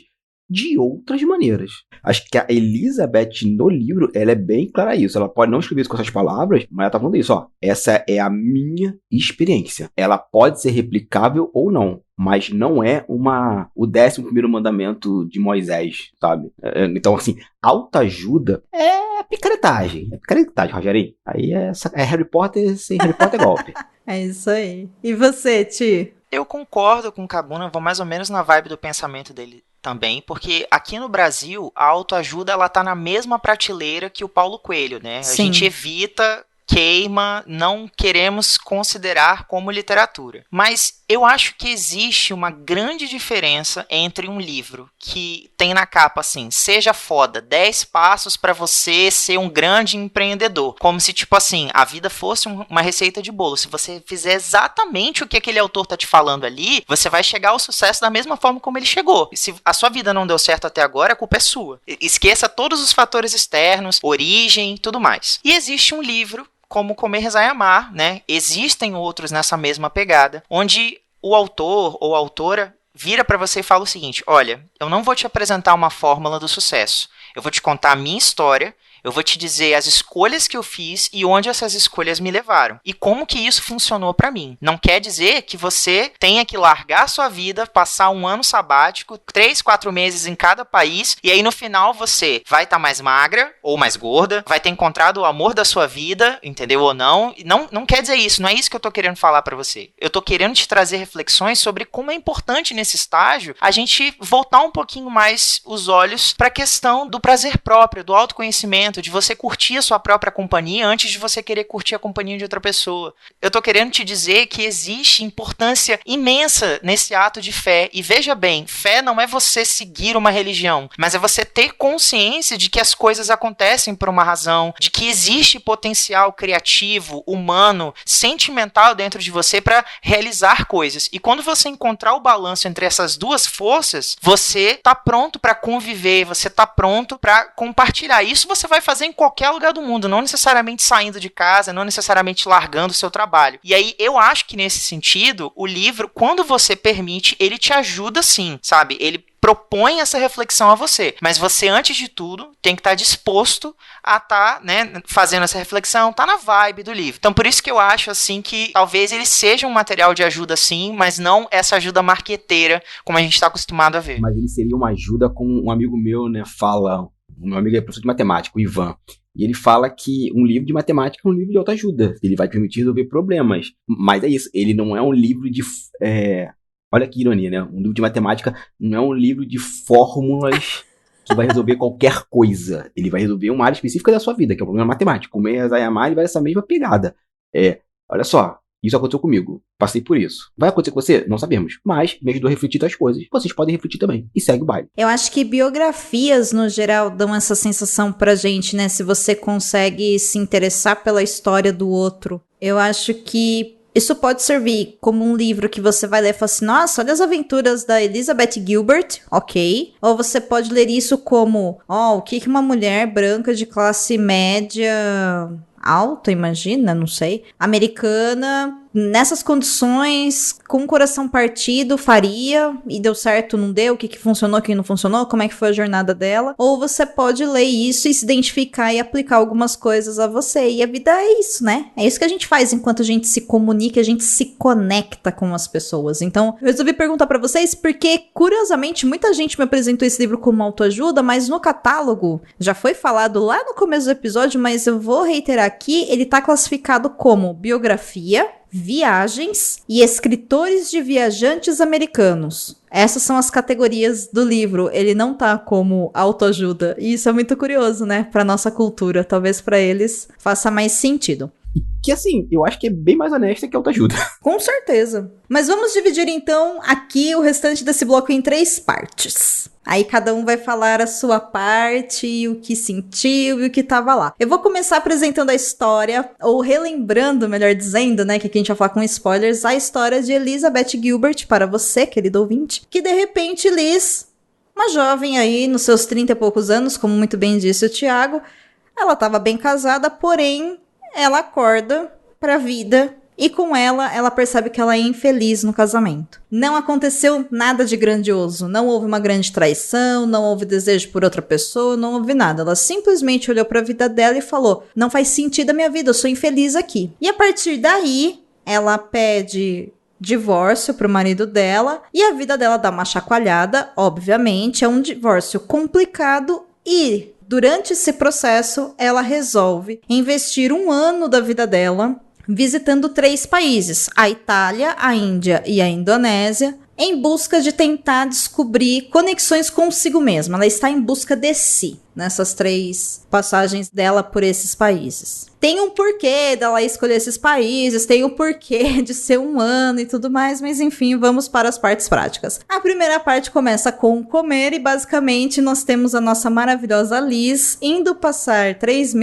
de outras maneiras. Acho que a Elizabeth no livro, ela é bem clara isso. Ela pode não escrever isso com essas palavras, mas ela tá falando isso, essa é a minha experiência. Ela pode ser replicável ou não, mas não é o 11º mandamento de Moisés, sabe? Então, assim, autoajuda é picaretagem. É picaretagem, Rogerinho. Aí é Harry Potter sem Harry Potter golpe. É isso aí. E você, Ti? Eu concordo com o Cabuna, vou mais ou menos na vibe do pensamento dele também, porque aqui no Brasil a autoajuda ela tá na mesma prateleira que o Paulo Coelho, né? Sim. A gente evita, queima, não queremos considerar como literatura. Mas eu acho que existe uma grande diferença entre um livro que tem na capa assim, seja foda, 10 passos para você ser um grande empreendedor. Como se, tipo assim, a vida fosse uma receita de bolo. Se você fizer exatamente o que aquele autor tá te falando ali, você vai chegar ao sucesso da mesma forma como ele chegou. E se a sua vida não deu certo até agora, a culpa é sua. Esqueça todos os fatores externos, origem e tudo mais. E existe um livro como Comer, Rezar e Amar, né? Existem outros nessa mesma pegada, onde o autor ou a autora vira para você e fala o seguinte, olha, eu não vou te apresentar uma fórmula do sucesso, eu vou te contar a minha história, eu vou te dizer as escolhas que eu fiz e onde essas escolhas me levaram. E como que isso funcionou pra mim. Não quer dizer que você tenha que largar a sua vida, passar um ano sabático, 3, 4 meses em cada país, e aí no final você vai estar mais magra ou mais gorda, vai ter encontrado o amor da sua vida, entendeu ou não? Não quer dizer isso, não é isso que eu tô querendo falar pra você. Eu tô querendo te trazer reflexões sobre como é importante nesse estágio a gente voltar um pouquinho mais os olhos pra questão do prazer próprio, do autoconhecimento, momento de você curtir a sua própria companhia antes de você querer curtir a companhia de outra pessoa. Eu tô querendo te dizer que existe importância imensa nesse ato de fé. E veja bem, fé não é você seguir uma religião, mas é você ter consciência de que as coisas acontecem por uma razão, de que existe potencial criativo, humano, sentimental dentro de você para realizar coisas. E quando você encontrar o balanço entre essas duas forças, você tá pronto para conviver, você tá pronto para compartilhar. Isso você vai fazer em qualquer lugar do mundo, não necessariamente saindo de casa, não necessariamente largando o seu trabalho. E aí eu acho que nesse sentido, o livro, quando você permite, ele te ajuda sim, sabe? Ele propõe essa reflexão a você, mas você, antes de tudo, tem que estar disposto a estar, né, fazendo essa reflexão, tá na vibe do livro. Então, por isso que eu acho, assim, que talvez ele seja um material de ajuda, sim, mas não essa ajuda marqueteira, como a gente está acostumado a ver. Mas ele seria uma ajuda, como um amigo meu, né, fala, o meu amigo é professor de matemática, o Ivan, e ele fala que um livro de matemática é um livro de autoajuda, ele vai permitir resolver problemas, mas é isso, ele não é um livro de... Olha que ironia, né? Um livro de matemática não é um livro de fórmulas que vai resolver qualquer coisa. Ele vai resolver uma área específica da sua vida, que é o problema matemático. O Meir Zayamari vai essa mesma pegada. Olha só, isso aconteceu comigo. Passei por isso. Vai acontecer com você? Não sabemos. Mas me ajudou a refletir das coisas. Vocês podem refletir também. E segue o baile. Eu acho que biografias, no geral, dão essa sensação pra gente, né? Se você consegue se interessar pela história do outro. Eu acho que isso pode servir como um livro que você vai ler e fala assim, nossa, olha as aventuras da Elizabeth Gilbert, ok. Ou você pode ler isso como, o que uma mulher branca de classe média alta, imagina, não sei, americana, nessas condições, com o coração partido, faria, e deu certo, não deu, o que funcionou, o que não funcionou, como é que foi a jornada dela. Ou você pode ler isso e se identificar e aplicar algumas coisas a você. E a vida é isso, né? É isso que a gente faz enquanto a gente se comunica, a gente se conecta com as pessoas. Então, eu resolvi perguntar pra vocês, porque, curiosamente, muita gente me apresentou esse livro como autoajuda, mas no catálogo, já foi falado lá no começo do episódio, mas eu vou reiterar aqui, ele tá classificado como biografia, viagens e escritores de viajantes americanos. Essas são as categorias do livro. Ele não tá como autoajuda. E isso é muito curioso, né? Pra nossa cultura. Talvez pra eles faça mais sentido. Que assim, eu acho que é bem mais honesta que autoajuda. Com certeza. Mas vamos dividir então aqui o restante desse bloco em 3 partes. Aí cada um vai falar a sua parte, o que sentiu e o que tava lá. Eu vou começar apresentando a história, ou relembrando, melhor dizendo, né, que aqui a gente vai falar com spoilers, a história de Elizabeth Gilbert para você, querido ouvinte, que de repente Liz, uma jovem aí nos seus 30 e poucos anos, como muito bem disse o Thiago, ela tava bem casada, porém ela acorda pra vida e com ela percebe que ela é infeliz no casamento. Não aconteceu nada de grandioso, não houve uma grande traição, não houve desejo por outra pessoa, não houve nada. Ela simplesmente olhou pra vida dela e falou, não faz sentido a minha vida, eu sou infeliz aqui. E a partir daí, ela pede divórcio pro marido dela e a vida dela dá uma chacoalhada, obviamente, é um divórcio complicado e durante esse processo, ela resolve investir 1 ano da vida dela visitando 3 países, a Itália, a Índia e a Indonésia, em busca de tentar descobrir conexões consigo mesma. Ela está em busca de si nessas 3 passagens dela por esses países. Tem um porquê dela escolher esses países, tem um porquê de ser 1 ano e tudo mais, mas enfim, vamos para as partes práticas. A primeira parte começa com comer e basicamente nós temos a nossa maravilhosa Liz indo passar 3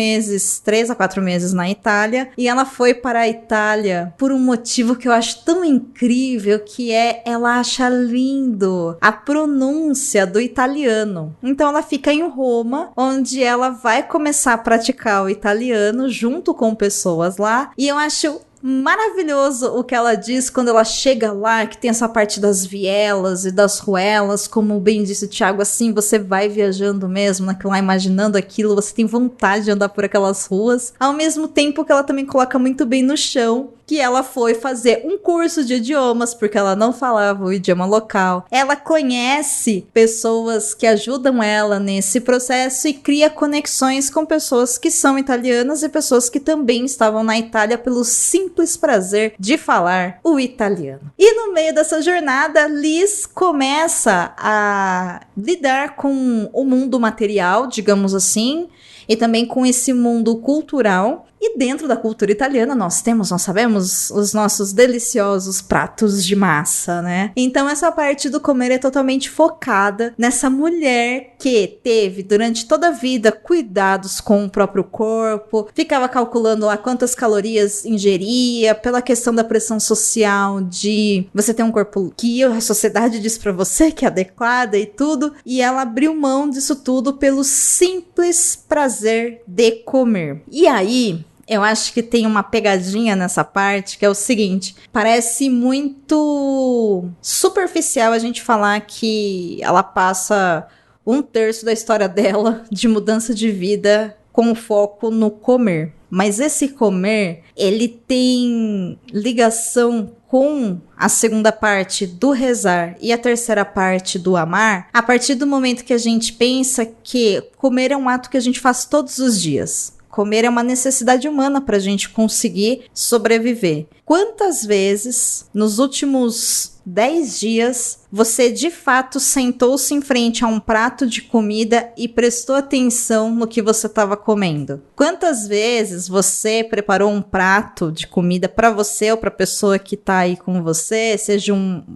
a 4 meses na Itália, e ela foi para a Itália por um motivo que eu acho tão incrível, que é ela acha lindo a pronúncia do italiano. Então ela fica em Roma, onde ela vai começar a praticar o italiano junto com pessoas lá, e eu acho maravilhoso o que ela diz quando ela chega lá, que tem essa parte das vielas e das ruelas, como bem disse o Thiago, assim, você vai viajando mesmo, lá imaginando aquilo, você tem vontade de andar por aquelas ruas, ao mesmo tempo que ela também coloca muito bem no chão que ela foi fazer um curso de idiomas, porque ela não falava o idioma local. Ela conhece pessoas que ajudam ela nesse processo e cria conexões com pessoas que são italianas e pessoas que também estavam na Itália pelo simples prazer de falar o italiano. E no meio dessa jornada, Liz começa a lidar com o mundo material, digamos assim, e também com esse mundo cultural. E dentro da cultura italiana nós sabemos, os nossos deliciosos pratos de massa, né? Então essa parte do comer é totalmente focada nessa mulher que teve durante toda a vida cuidados com o próprio corpo, ficava calculando lá quantas calorias ingeria, pela questão da pressão social de você ter um corpo que a sociedade diz pra você que é adequada e tudo, e ela abriu mão disso tudo pelo simples prazer de comer. E aí, eu acho que tem uma pegadinha nessa parte, que é o seguinte, parece muito superficial a gente falar que ela passa 1/3 da história dela de mudança de vida com foco no comer. Mas esse comer, ele tem ligação com a segunda parte do rezar e a terceira parte do amar, a partir do momento que a gente pensa que comer é um ato que a gente faz todos os dias. Comer é uma necessidade humana para a gente conseguir sobreviver. Quantas vezes, nos últimos 10 dias, você de fato sentou-se em frente a um prato de comida e prestou atenção no que você estava comendo? Quantas vezes você preparou um prato de comida para você ou para a pessoa que está aí com você, seja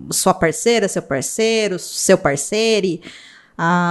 sua parceira, seu parceiro, seu parceiro,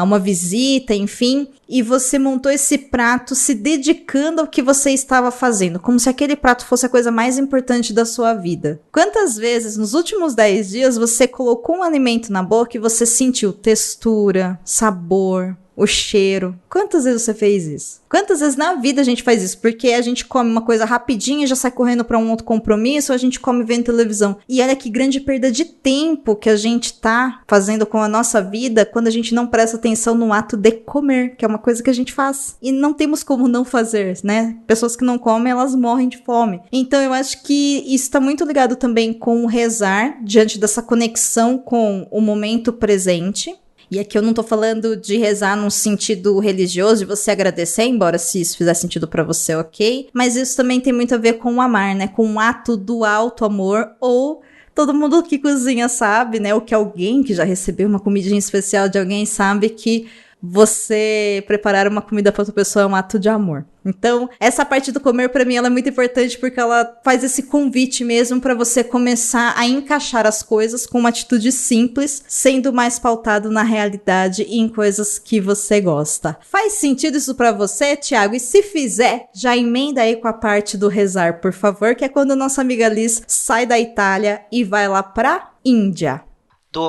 uma visita, enfim, e você montou esse prato se dedicando ao que você estava fazendo, como se aquele prato fosse a coisa mais importante da sua vida. Quantas vezes nos últimos 10 dias você colocou um alimento na boca e você sentiu textura, sabor, o cheiro? Quantas vezes você fez isso? Quantas vezes na vida a gente faz isso? Porque a gente come uma coisa rapidinho e já sai correndo para um outro compromisso, ou a gente come vendo televisão. E olha que grande perda de tempo que a gente tá fazendo com a nossa vida quando a gente não presta atenção no ato de comer, que é uma coisa que a gente faz. E não temos como não fazer, né? Pessoas que não comem, elas morrem de fome. Então eu acho que isso tá muito ligado também com o rezar, diante dessa conexão com o momento presente. E aqui eu não tô falando de rezar num sentido religioso, de você agradecer, embora se isso fizer sentido pra você, ok. Mas isso também tem muito a ver com o amar, né? Com o ato do alto amor, ou todo mundo que cozinha sabe, né? Ou que alguém que já recebeu uma comidinha especial de alguém sabe que você preparar uma comida para outra pessoa é um ato de amor. Então, essa parte do comer, para mim, ela é muito importante porque ela faz esse convite mesmo para você começar a encaixar as coisas com uma atitude simples, sendo mais pautado na realidade e em coisas que você gosta. Faz sentido isso para você, Thiago? E se fizer, já emenda aí com a parte do rezar, por favor, que é quando a nossa amiga Liz sai da Itália e vai lá pra Índia.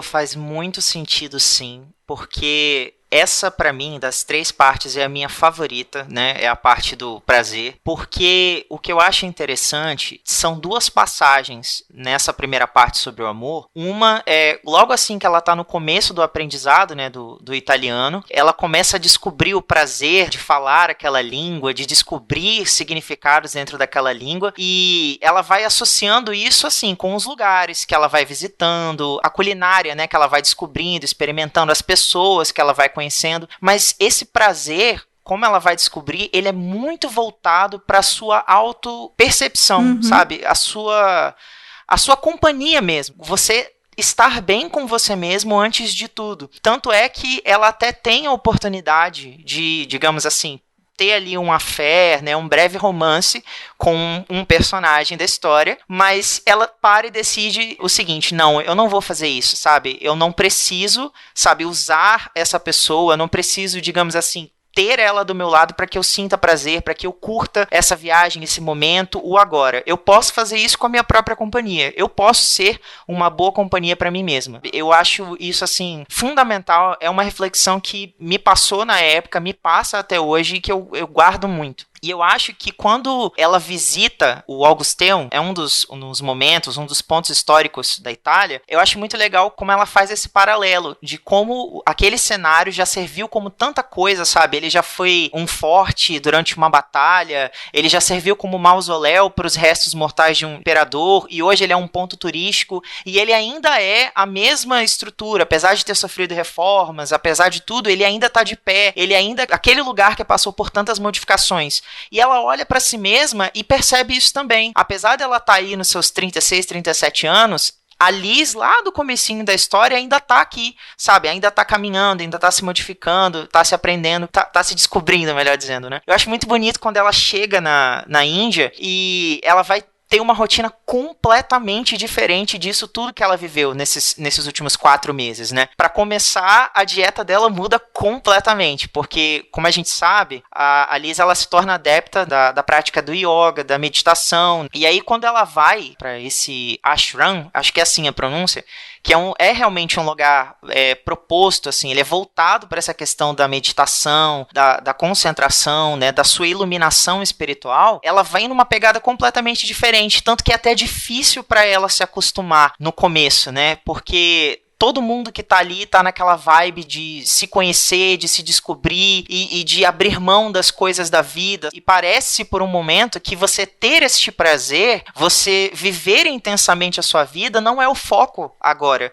Faz muito sentido, sim, porque essa, pra mim, das 3 partes, é a minha favorita, né? É a parte do prazer. Porque o que eu acho interessante são 2 passagens nessa primeira parte sobre o amor. Uma é logo assim que ela tá no começo do aprendizado, né? Do italiano. Ela começa a descobrir o prazer de falar aquela língua, de descobrir significados dentro daquela língua. E ela vai associando isso, assim, com os lugares que ela vai visitando, a culinária, né? Que ela vai descobrindo, experimentando, as pessoas que ela vai conhecendo, mas esse prazer, como ela vai descobrir, ele é muito voltado para a sua autopercepção, sabe? A sua companhia mesmo. Você estar bem com você mesmo antes de tudo. Tanto é que ela até tem a oportunidade de, digamos assim, ter ali um affair, né, um breve romance com um personagem da história, mas ela para e decide o seguinte: não, eu não vou fazer isso, sabe? Eu não preciso, sabe, usar essa pessoa, eu não preciso, digamos assim, ter ela do meu lado para que eu sinta prazer, para que eu curta essa viagem, esse momento, o agora. Eu posso fazer isso com a minha própria companhia. Eu posso ser uma boa companhia para mim mesma. Eu acho isso, assim, fundamental. É uma reflexão que me passou na época, me passa até hoje e que eu guardo muito. E eu acho que quando ela visita o Augusteum, é um dos momentos, um dos pontos históricos da Itália, eu acho muito legal como ela faz esse paralelo de como aquele cenário já serviu como tanta coisa, sabe? Ele já foi um forte durante uma batalha, ele já serviu como mausoléu para os restos mortais de um imperador, e hoje ele é um ponto turístico, e ele ainda é a mesma estrutura, apesar de ter sofrido reformas, apesar de tudo, ele ainda está de pé, ele ainda, aquele lugar que passou por tantas modificações. E ela olha pra si mesma e percebe isso também. Apesar dela estar aí nos seus 36, 37 anos, a Liz, lá do comecinho da história, ainda tá aqui, sabe? Ainda tá caminhando, ainda tá se modificando, tá se aprendendo, tá se descobrindo, melhor dizendo, né? Eu acho muito bonito quando ela chega na Índia e ela vai ter uma rotina completamente diferente disso tudo que ela viveu nesses últimos 4 meses, né? Pra começar, a dieta dela muda completamente, porque, como a gente sabe, a Liz, ela se torna adepta da prática do yoga, da meditação, e aí quando ela vai pra esse ashram, acho que é assim a pronúncia, que é realmente um lugar proposto, assim, ele é voltado para essa questão da meditação, da concentração, né, da sua iluminação espiritual, ela vai numa pegada completamente diferente, tanto que é até difícil para ela se acostumar no começo, né, porque todo mundo que tá ali tá naquela vibe de se conhecer, de se descobrir e de abrir mão das coisas da vida. E parece por um momento que você ter este prazer, você viver intensamente a sua vida, não é o foco agora.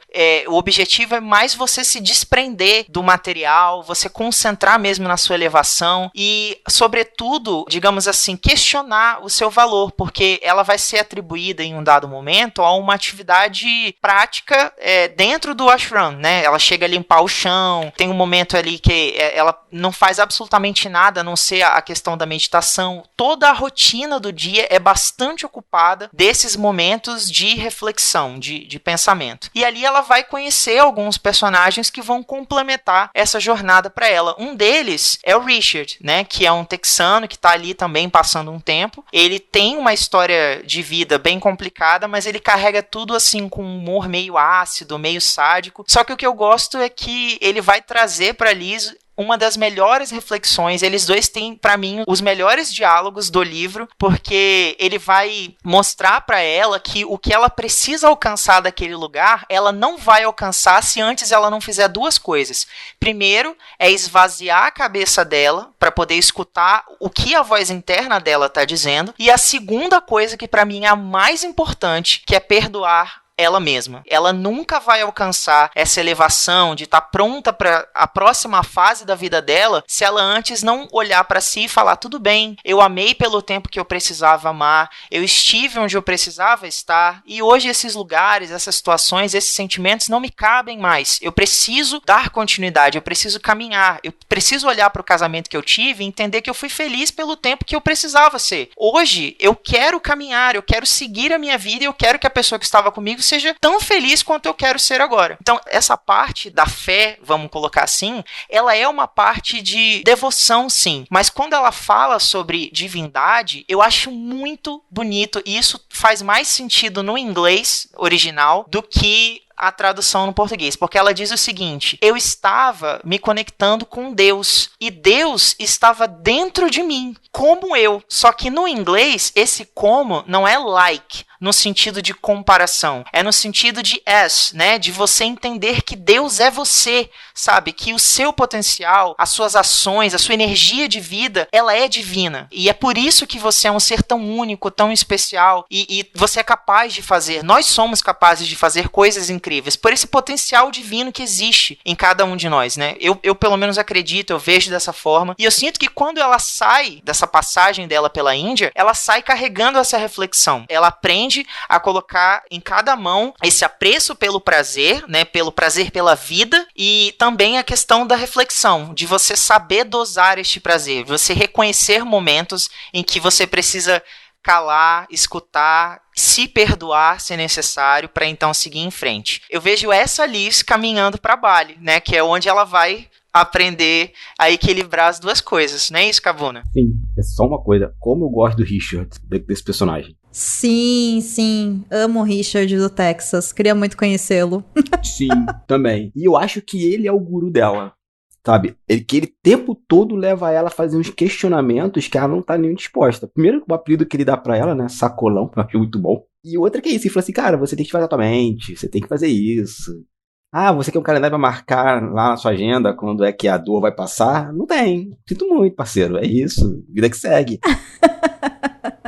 O objetivo é mais você se desprender do material, você concentrar mesmo na sua elevação e, sobretudo, digamos assim, questionar o seu valor, porque ela vai ser atribuída em um dado momento a uma atividade prática dentro do ashram, né? Ela chega a limpar o chão, tem um momento ali que ela não faz absolutamente nada, a não ser a questão da meditação. Toda a rotina do dia é bastante ocupada desses momentos de reflexão, de pensamento. E ali ela vai conhecer alguns personagens que vão complementar essa jornada para ela. Um deles é o Richard, né? Que é um texano que tá ali também passando um tempo. Ele tem uma história de vida bem complicada, mas ele carrega tudo assim com um humor meio ácido, meio sádico. Só que o que eu gosto é que ele vai trazer para Liz uma das melhores reflexões. Eles dois têm, para mim, os melhores diálogos do livro, porque ele vai mostrar para ela que o que ela precisa alcançar daquele lugar, ela não vai alcançar se antes ela não fizer 2 coisas. Primeiro, é esvaziar a cabeça dela para poder escutar o que a voz interna dela está dizendo. E a segunda coisa, que para mim é a mais importante, que é perdoar ela mesma. Ela nunca vai alcançar essa elevação de estar pronta para a próxima fase da vida dela se ela antes não olhar para si e falar: tudo bem, eu amei pelo tempo que eu precisava amar, eu estive onde eu precisava estar e hoje esses lugares, essas situações, esses sentimentos não me cabem mais. Eu preciso dar continuidade, eu preciso caminhar, eu preciso olhar para o casamento que eu tive e entender que eu fui feliz pelo tempo que eu precisava ser. Hoje eu quero caminhar, eu quero seguir a minha vida e eu quero que a pessoa que estava comigo seja tão feliz quanto eu quero ser agora. Então, essa parte da fé, vamos colocar assim, ela é uma parte de devoção, sim. Mas quando ela fala sobre divindade, eu acho muito bonito, e isso faz mais sentido no inglês original do que a tradução no português, porque ela diz o seguinte: eu estava me conectando com Deus e Deus estava dentro de mim, como eu. Só que no inglês, esse como não é like, no sentido de comparação, é no sentido de as, né? De você entender que Deus é você, sabe? Que o seu potencial, as suas ações, a sua energia de vida, ela é divina. E é por isso que você é um ser tão único, tão especial, e você é capaz de fazer, nós somos capazes de fazer coisas incríveis, por esse potencial divino que existe em cada um de nós, né? Eu pelo menos acredito, eu vejo dessa forma, e eu sinto que quando ela sai dessa passagem dela pela Índia, ela sai carregando essa reflexão. Ela aprende a colocar em cada mão esse apreço pelo prazer, né? Pelo prazer pela vida, e também a questão da reflexão, de você saber dosar este prazer, você reconhecer momentos em que você precisa calar, escutar, se perdoar se necessário, para então seguir em frente. Eu vejo essa Liz caminhando para Bali, né? Que é onde ela vai aprender a equilibrar as duas coisas, não é isso, Cabuna? Sim, é só uma coisa. Como eu gosto do Richard, desse personagem. Sim, sim. Amo o Richard do Texas. Queria muito conhecê-lo. Sim, também. E eu acho que ele é o guru dela. Sabe? Que ele tempo todo leva ela a fazer uns questionamentos que ela não tá nem disposta. Primeiro, o apelido que ele dá pra ela, né? Sacolão, que eu acho muito bom. E outra que é isso. Ele falou assim: cara, você tem que fazer a tua mente. Você tem que fazer isso. Ah, você quer um calendário pra marcar lá na sua agenda quando é que a dor vai passar? Não tem. Sinto muito, parceiro. É isso. Vida que segue.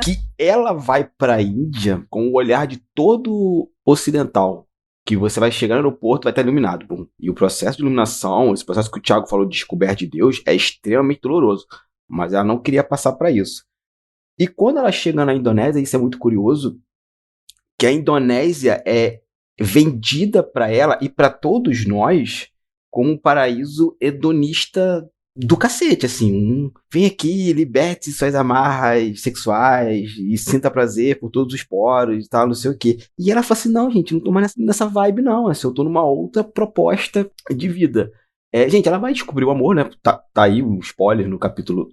Que ela vai pra Índia com o olhar de todo ocidental. Que você vai chegar no aeroporto, vai estar iluminado. Bom, e o processo de iluminação, esse processo que o Thiago falou de descoberta de Deus, é extremamente doloroso. Mas ela não queria passar para isso. E quando ela chega na Indonésia, isso é muito curioso, que a Indonésia é vendida para ela e para todos nós como um paraíso hedonista do cacete, assim, vem aqui, liberte suas amarras sexuais e sinta prazer por todos os poros e tal, não sei o quê. E ela fala assim, não, gente, não tô mais nessa vibe não, assim, eu tô numa outra proposta de vida. Gente, ela vai descobrir o amor, né, tá aí um spoiler no capítulo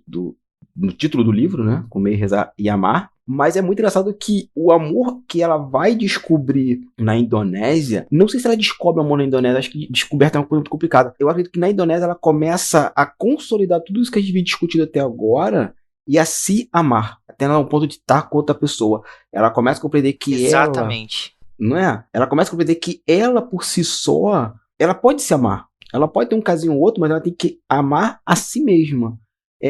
no título do livro, né, Comer, Rezar e Amar. Mas é muito engraçado que o amor que ela vai descobrir na Indonésia, não sei se ela descobre o amor na Indonésia, acho que descoberta é uma coisa muito complicada. Eu acredito que na Indonésia ela começa a consolidar tudo isso que a gente vem discutindo até agora e a se amar, até no ponto de estar com outra pessoa. Ela começa a compreender que Exatamente. não é? Ela começa a compreender que ela por si só, ela pode se amar. Ela pode ter um casinho ou outro, mas ela tem que amar a si mesma.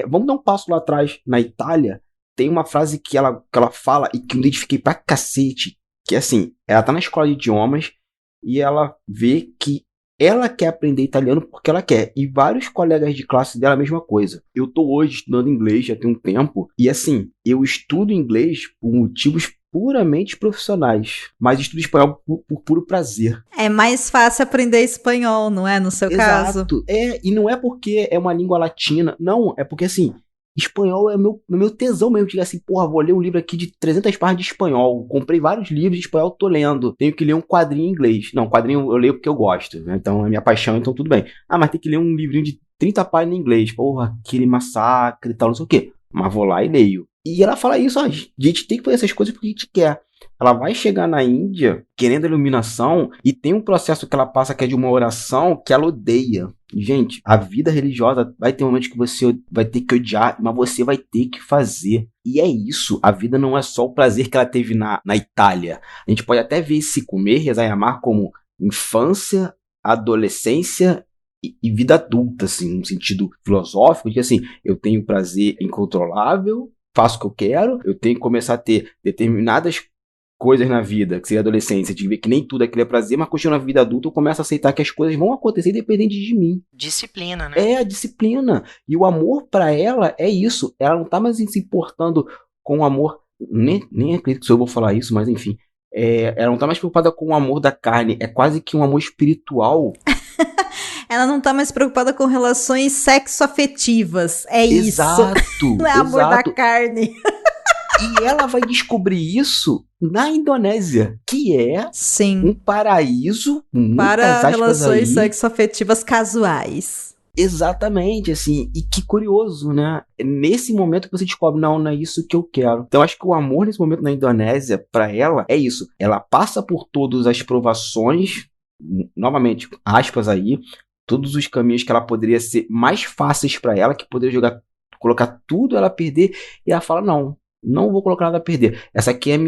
Vamos dar um passo lá atrás, na Itália. Tem uma frase que ela fala e que eu identifiquei pra cacete, que é assim, ela tá na escola de idiomas e ela vê que ela quer aprender italiano porque ela quer. E vários colegas de classe dela a mesma coisa. Eu tô hoje estudando inglês já tem um tempo e assim, eu estudo inglês por motivos puramente profissionais, mas estudo espanhol por puro prazer. É mais fácil aprender espanhol, não é? No seu caso? Exato. E não é porque é uma língua latina, não, é porque assim, espanhol é meu tesão mesmo. Diga assim, porra, vou ler um livro aqui de 300 páginas de espanhol. Comprei vários livros de espanhol, tô lendo. Tenho que ler um quadrinho em inglês. Não, quadrinho eu leio porque eu gosto, né? Então é minha paixão, então tudo bem. Mas tem que ler um livrinho de 30 páginas em inglês. Porra, aquele massacre e tal, não sei o quê. Mas vou lá e leio. E ela fala isso, a gente tem que fazer essas coisas porque a gente quer. Ela vai chegar na Índia querendo a iluminação e tem um processo que ela passa que é de uma oração que ela odeia. Gente, a vida religiosa vai ter momentos que você vai ter que odiar, mas você vai ter que fazer. E é isso, a vida não é só o prazer que ela teve na Itália. A gente pode até ver esse Comer, Rezar e Amar como infância, adolescência e vida adulta, assim, no sentido filosófico, de que assim, eu tenho prazer incontrolável, faço o que eu quero, eu tenho que começar a ter determinadas coisas na vida, que seria adolescência, de ver que nem tudo aquilo é prazer, mas continuando na vida adulta eu começo a aceitar que as coisas vão acontecer independente de mim. Disciplina, né? É a disciplina. E o amor pra ela é isso. Ela não tá mais se importando com o amor, nem acredito que eu vou falar isso, mas enfim. Ela não tá mais preocupada com o amor da carne, é quase que um amor espiritual. Ela não tá mais preocupada com relações sexoafetivas. É Exato, isso. Não é amor da carne. E ela vai descobrir isso na Indonésia, que é Sim. um paraíso para relações sexoafetivas casuais. Exatamente, assim, e que curioso, né? É nesse momento que você descobre, não é isso que eu quero. Então, acho que o amor nesse momento na Indonésia, pra ela, é isso. Ela passa por todas as provações, novamente, aspas aí, todos os caminhos que ela poderia ser mais fáceis pra ela, que poderia colocar tudo ela perder, e ela fala, não vou colocar nada a perder. Essa aqui é a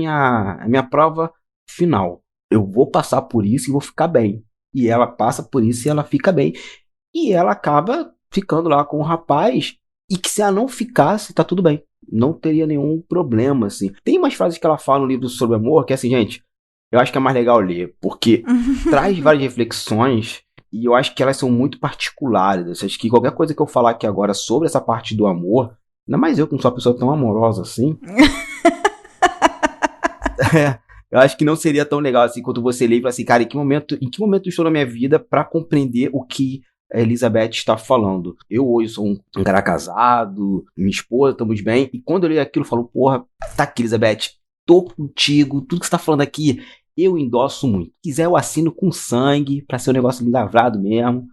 minha prova final. Eu vou passar por isso e vou ficar bem. E ela passa por isso e ela fica bem. E ela acaba ficando lá com o rapaz. E que se ela não ficasse, tá tudo bem. Não teria nenhum problema, assim. Tem umas frases que ela fala no livro sobre amor que é assim, gente, eu acho que é mais legal ler. Porque traz várias reflexões e eu acho que elas são muito particulares. Eu acho que qualquer coisa que eu falar aqui agora sobre essa parte do amor, ainda mais eu que não sou uma pessoa tão amorosa assim. Eu acho que não seria tão legal assim quando você lê e fala assim, cara, em que momento eu estou na minha vida para compreender o que a Elizabeth está falando? Eu hoje sou um cara casado, minha esposa, estamos bem, e quando eu leio aquilo eu falo, porra, tá aqui, Elizabeth, tô contigo, tudo que você tá falando aqui, eu endosso muito. Se quiser eu assino com sangue, pra ser um negócio lavrado mesmo,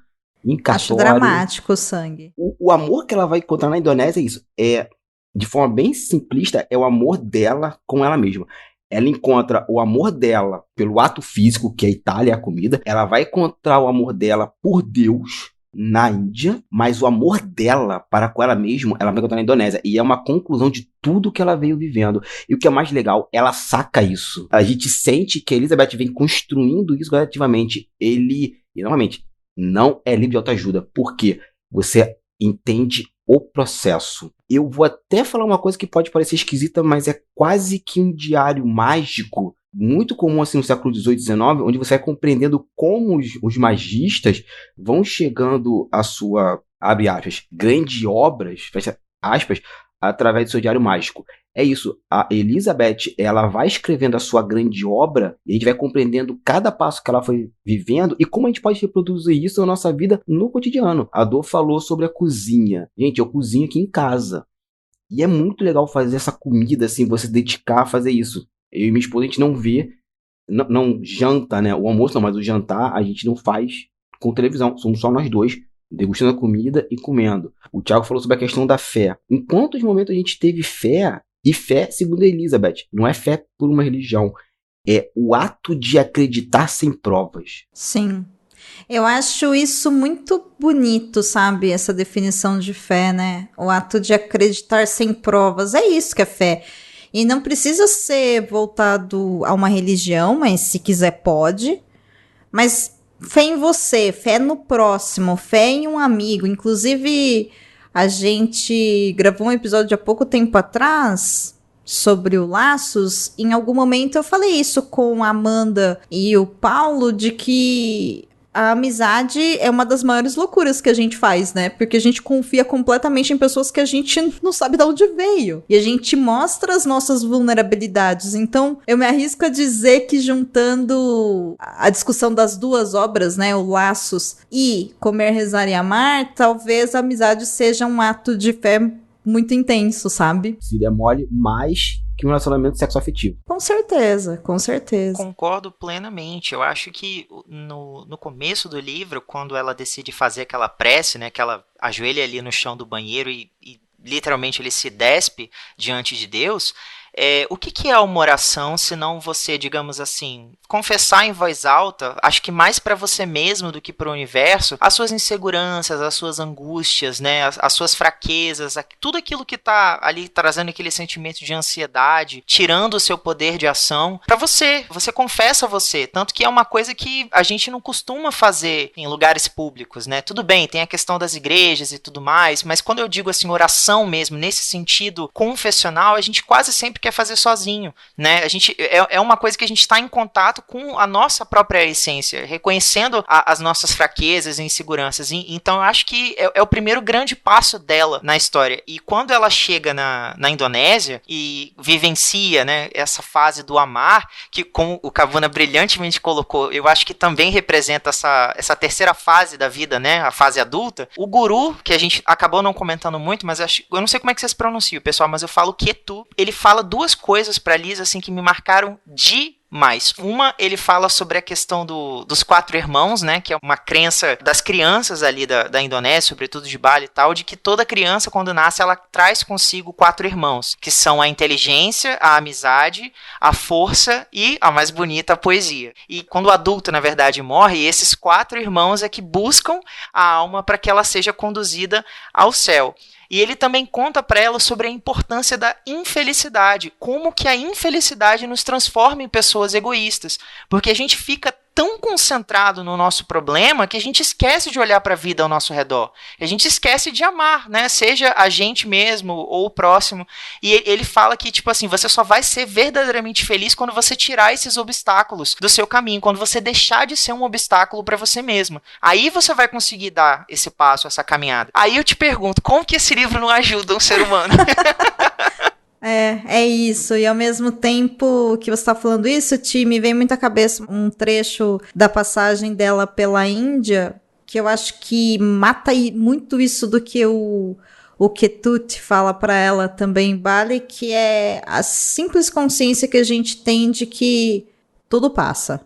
em cartório. Acho dramático o sangue. O amor que ela vai encontrar na Indonésia é isso, de forma bem simplista, é o amor dela com ela mesma. Ela encontra o amor dela pelo ato físico, que é a Itália, a comida. Ela vai encontrar o amor dela por Deus na Índia, mas o amor dela para com ela mesma, ela vai encontrar na Indonésia. E é uma conclusão de tudo que ela veio vivendo. E o que é mais legal, ela saca isso. A gente sente que a Elizabeth vem construindo isso gradativamente. E novamente, não é livro de autoajuda, porque você entende o processo. Eu vou até falar uma coisa que pode parecer esquisita, mas é quase que um diário mágico, muito comum assim no século XVIII e XIX, onde você vai compreendendo como os magistas vão chegando à sua, abre aspas, grandes obras, fecha aspas, através do seu diário mágico. É isso, a Elizabeth, ela vai escrevendo a sua grande obra e a gente vai compreendendo cada passo que ela foi vivendo e como a gente pode reproduzir isso na nossa vida no cotidiano. A Dor falou sobre a cozinha. Gente, eu cozinho aqui em casa. E é muito legal fazer essa comida, assim, você se dedicar a fazer isso. Eu e minha esposa, a gente não vê, não janta, né? O almoço não, mas o jantar a gente não faz com televisão. Somos só nós dois, degustando a comida e comendo. O Thiago falou sobre a questão da fé. Em quantos momentos a gente teve fé? E fé, segundo a Elizabeth, não é fé por uma religião. É o ato de acreditar sem provas. Sim. Eu acho isso muito bonito, sabe? Essa definição de fé, né? O ato de acreditar sem provas. É isso que é fé. E não precisa ser voltado a uma religião, mas se quiser pode. Mas fé em você, fé no próximo, fé em um amigo. Inclusive, a gente gravou um episódio há pouco tempo atrás sobre o Laços. Em algum momento eu falei isso com a Amanda e o Paulo, de que a amizade é uma das maiores loucuras que a gente faz, né? Porque a gente confia completamente em pessoas que a gente não sabe de onde veio. E a gente mostra as nossas vulnerabilidades. Então, eu me arrisco a dizer que juntando a discussão das duas obras, né? O Laços e Comer, Rezar e Amar, talvez a amizade seja um ato de fé muito intenso, sabe? Seria mole mais que um relacionamento sexoafetivo. Com certeza, com certeza. Concordo plenamente. Eu acho que no começo do livro, quando ela decide fazer aquela prece, né, que ela ajoelha ali no chão do banheiro e literalmente ele se despe diante de Deus, o que é uma oração se não você, digamos assim, confessar em voz alta, acho que mais para você mesmo do que para o universo, as suas inseguranças, as suas angústias, né, as suas fraquezas, tudo aquilo que tá ali trazendo aquele sentimento de ansiedade, tirando o seu poder de ação, para você confessa você, tanto que é uma coisa que a gente não costuma fazer em lugares públicos, né, tudo bem, tem a questão das igrejas e tudo mais, mas quando eu digo assim, oração mesmo, nesse sentido confessional, a gente quase sempre quer fazer sozinho, né? A gente, é uma coisa que a gente está em contato com a nossa própria essência, reconhecendo as nossas fraquezas e inseguranças. Então eu acho que é o primeiro grande passo dela na história. E quando ela chega na Indonésia e vivencia, né, essa fase do amar, que como o Kavuna brilhantemente colocou, eu acho que também representa essa terceira fase da vida, né? A fase adulta. O guru, que a gente acabou não comentando muito, mas eu não sei como é que vocês pronunciam, pessoal, mas eu falo Ketu. Ele fala duas coisas pra Liz, assim, que me marcaram demais. Uma, ele fala sobre a questão dos 4 irmãos, né, que é uma crença das crianças ali da Indonésia, sobretudo de Bali e tal, de que toda criança, quando nasce, ela traz consigo 4 irmãos, que são a inteligência, a amizade, a força e, a mais bonita, a poesia. E quando o adulto, na verdade, morre, esses 4 irmãos é que buscam a alma para que ela seja conduzida ao céu. E ele também conta para ela sobre a importância da infelicidade, como que a infelicidade nos transforma em pessoas egoístas, porque a gente fica tão concentrado no nosso problema que a gente esquece de olhar para a vida ao nosso redor. A gente esquece de amar, né? Seja a gente mesmo ou o próximo. E ele fala que, tipo assim, você só vai ser verdadeiramente feliz quando você tirar esses obstáculos do seu caminho, quando você deixar de ser um obstáculo para você mesmo. Aí você vai conseguir dar esse passo, essa caminhada. Aí eu te pergunto, como que esse livro não ajuda um ser humano? É isso. E ao mesmo tempo que você tá falando isso, Ti, me vem muito à cabeça um trecho da passagem dela pela Índia, que eu acho que mata muito isso do que o Ketut fala para ela também em Bali, que é a simples consciência que a gente tem de que tudo passa.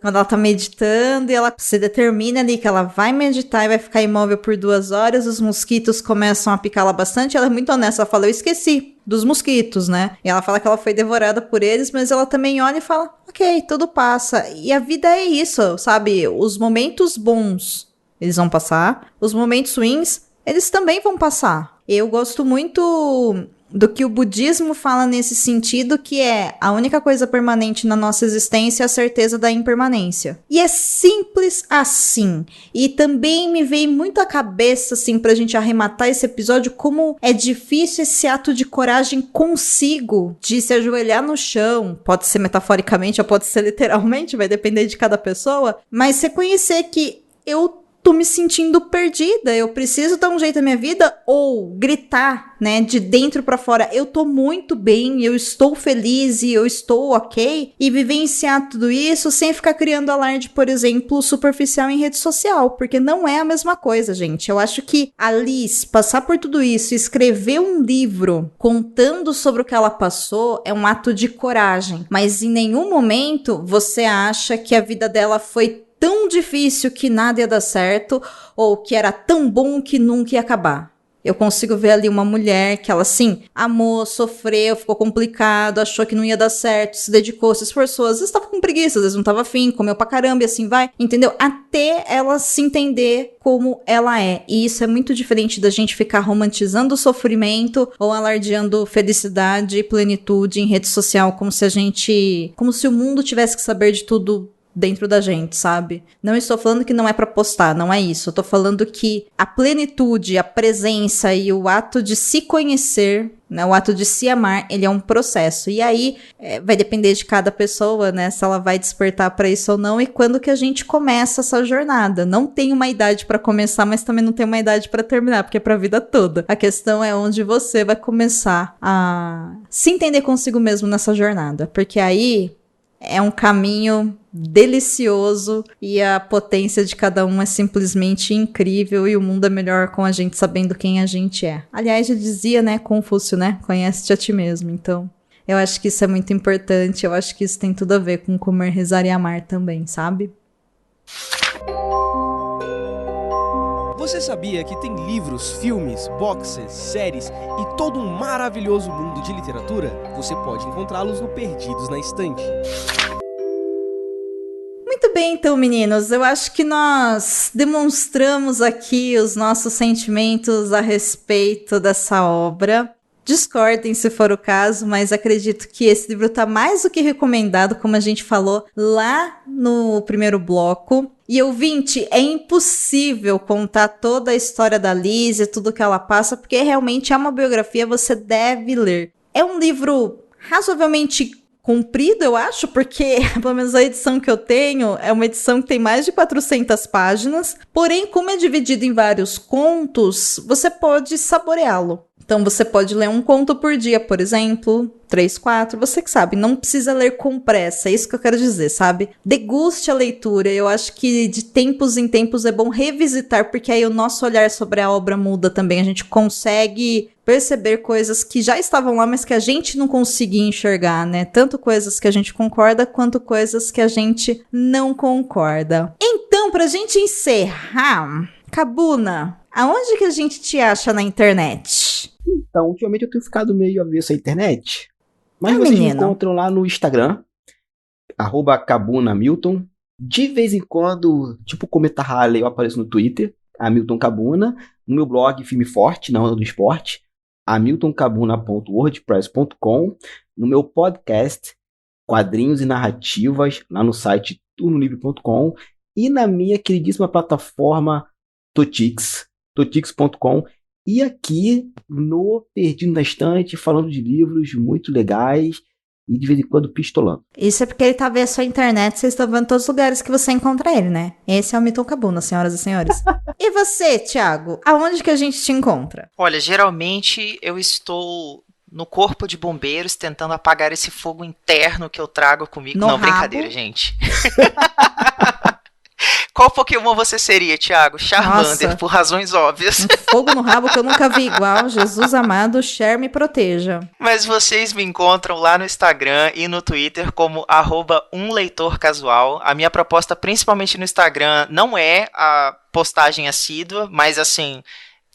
Quando ela tá meditando e ela se determina ali que ela vai meditar e vai ficar imóvel por 2 horas, os mosquitos começam a picá-la bastante. Ela é muito honesta, ela fala, eu esqueci dos mosquitos, né? E ela fala que ela foi devorada por eles, mas ela também olha e fala, ok, tudo passa. E a vida é isso, sabe? Os momentos bons, eles vão passar. Os momentos ruins, eles também vão passar. Eu gosto muito do que o budismo fala nesse sentido, que é a única coisa permanente na nossa existência é a certeza da impermanência. E é simples assim. E também me veio muito à cabeça, assim, pra gente arrematar esse episódio, como é difícil esse ato de coragem consigo, de se ajoelhar no chão, pode ser metaforicamente ou pode ser literalmente, vai depender de cada pessoa, mas reconhecer que eu tô me sentindo perdida, eu preciso dar um jeito na minha vida, ou gritar, né, de dentro pra fora, eu tô muito bem, eu estou feliz e eu estou ok, e vivenciar tudo isso sem ficar criando alarde, por exemplo, superficial em rede social, porque não é a mesma coisa, gente. Eu acho que a Liz passar por tudo isso, escrever um livro contando sobre o que ela passou, é um ato de coragem, mas em nenhum momento você acha que a vida dela foi tão difícil que nada ia dar certo, ou que era tão bom que nunca ia acabar. Eu consigo ver ali uma mulher que ela, assim, amou, sofreu, ficou complicado, achou que não ia dar certo, se dedicou, se esforçou, às vezes tava com preguiça, às vezes não tava afim, comeu pra caramba e assim vai, entendeu? Até ela se entender como ela é. E isso é muito diferente da gente ficar romantizando o sofrimento ou alardeando felicidade e plenitude em rede social, como se o mundo tivesse que saber de tudo dentro da gente, sabe? Não estou falando que não é pra postar, não é isso. Eu tô falando que a plenitude, a presença e o ato de se conhecer, né, o ato de se amar, ele é um processo. E aí, vai depender de cada pessoa, né, se ela vai despertar pra isso ou não, e quando que a gente começa essa jornada. Não tem uma idade pra começar, mas também não tem uma idade pra terminar, porque é pra vida toda. A questão é onde você vai começar a se entender consigo mesmo nessa jornada, porque aí é um caminho delicioso e a potência de cada um é simplesmente incrível e o mundo é melhor com a gente sabendo quem a gente é. Aliás, já dizia, né, Confúcio, né, conhece-te a ti mesmo. Então, eu acho que isso é muito importante, eu acho que isso tem tudo a ver com comer, rezar e amar também, sabe? Você sabia que tem livros, filmes, boxes, séries e todo um maravilhoso mundo de literatura? Você pode encontrá-los no Perdidos na Estante. Muito bem, então, meninos, eu acho que nós demonstramos aqui os nossos sentimentos a respeito dessa obra. Discordem se for o caso, mas acredito que esse livro está mais do que recomendado, como a gente falou lá no primeiro bloco. E ouvinte, é impossível contar toda a história da Liz e tudo que ela passa, porque realmente é uma biografia, você deve ler. É um livro razoavelmente comprido, eu acho, porque pelo menos a edição que eu tenho é uma edição que tem mais de 400 páginas, porém, como é dividido em vários contos, você pode saboreá-lo. Então, você pode ler um conto por dia, por exemplo, 3, 4, você que sabe, não precisa ler com pressa, é isso que eu quero dizer, sabe? Deguste a leitura, eu acho que de tempos em tempos é bom revisitar, porque aí o nosso olhar sobre a obra muda também, a gente consegue perceber coisas que já estavam lá, mas que a gente não conseguia enxergar, né? Tanto coisas que a gente concorda, quanto coisas que a gente não concorda. Então, pra gente encerrar, Cabuna, aonde que a gente te acha na internet? Então, ultimamente eu tenho ficado meio avesso à internet. Mas vocês me encontram lá no Instagram, @CabunaMilton. De vez em quando, tipo o Cometa Halley, eu apareço no Twitter, Hamilton Cabuna. No meu blog Filme Forte, na onda do esporte, hamiltoncabuna.wordpress.com. No meu podcast, Quadrinhos e Narrativas, lá no site turnolivre.com. E na minha queridíssima plataforma Totix.com. E aqui no Perdido na Estante, falando de livros muito legais e de vez em quando pistolando. Isso é porque ele tá vendo a sua internet, vocês estão vendo todos os lugares que você encontra ele, né? Esse é o Hamilton Cabuna, senhoras e senhores. E você, Thiago, aonde que a gente te encontra? Olha, geralmente eu estou no corpo de bombeiros tentando apagar esse fogo interno que eu trago comigo. Não, brincadeira, gente. Qual Pokémon você seria, Thiago? Charmander, por razões óbvias. Um fogo no rabo que eu nunca vi igual. Jesus amado, Cher me proteja. Mas vocês me encontram lá no Instagram e no Twitter como @umleitorcasual. A minha proposta, principalmente no Instagram, não é a postagem assídua, mas assim,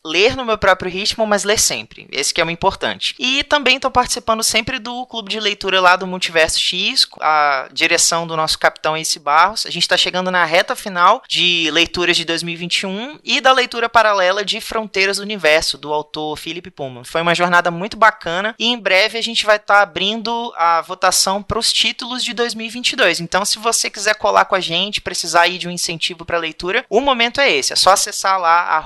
ler no meu próprio ritmo, mas ler sempre. Esse que é o importante. E também estou participando sempre do clube de leitura lá do Multiverso X, a direção do nosso capitão Ace Barros. A gente está chegando na reta final de leituras de 2021 e da leitura paralela de Fronteiras do Universo, do autor Philip Pullman. Foi uma jornada muito bacana e em breve a gente vai estar abrindo a votação para os títulos de 2022. Então, se você quiser colar com a gente, precisar aí de um incentivo para leitura, o momento é esse. É só acessar lá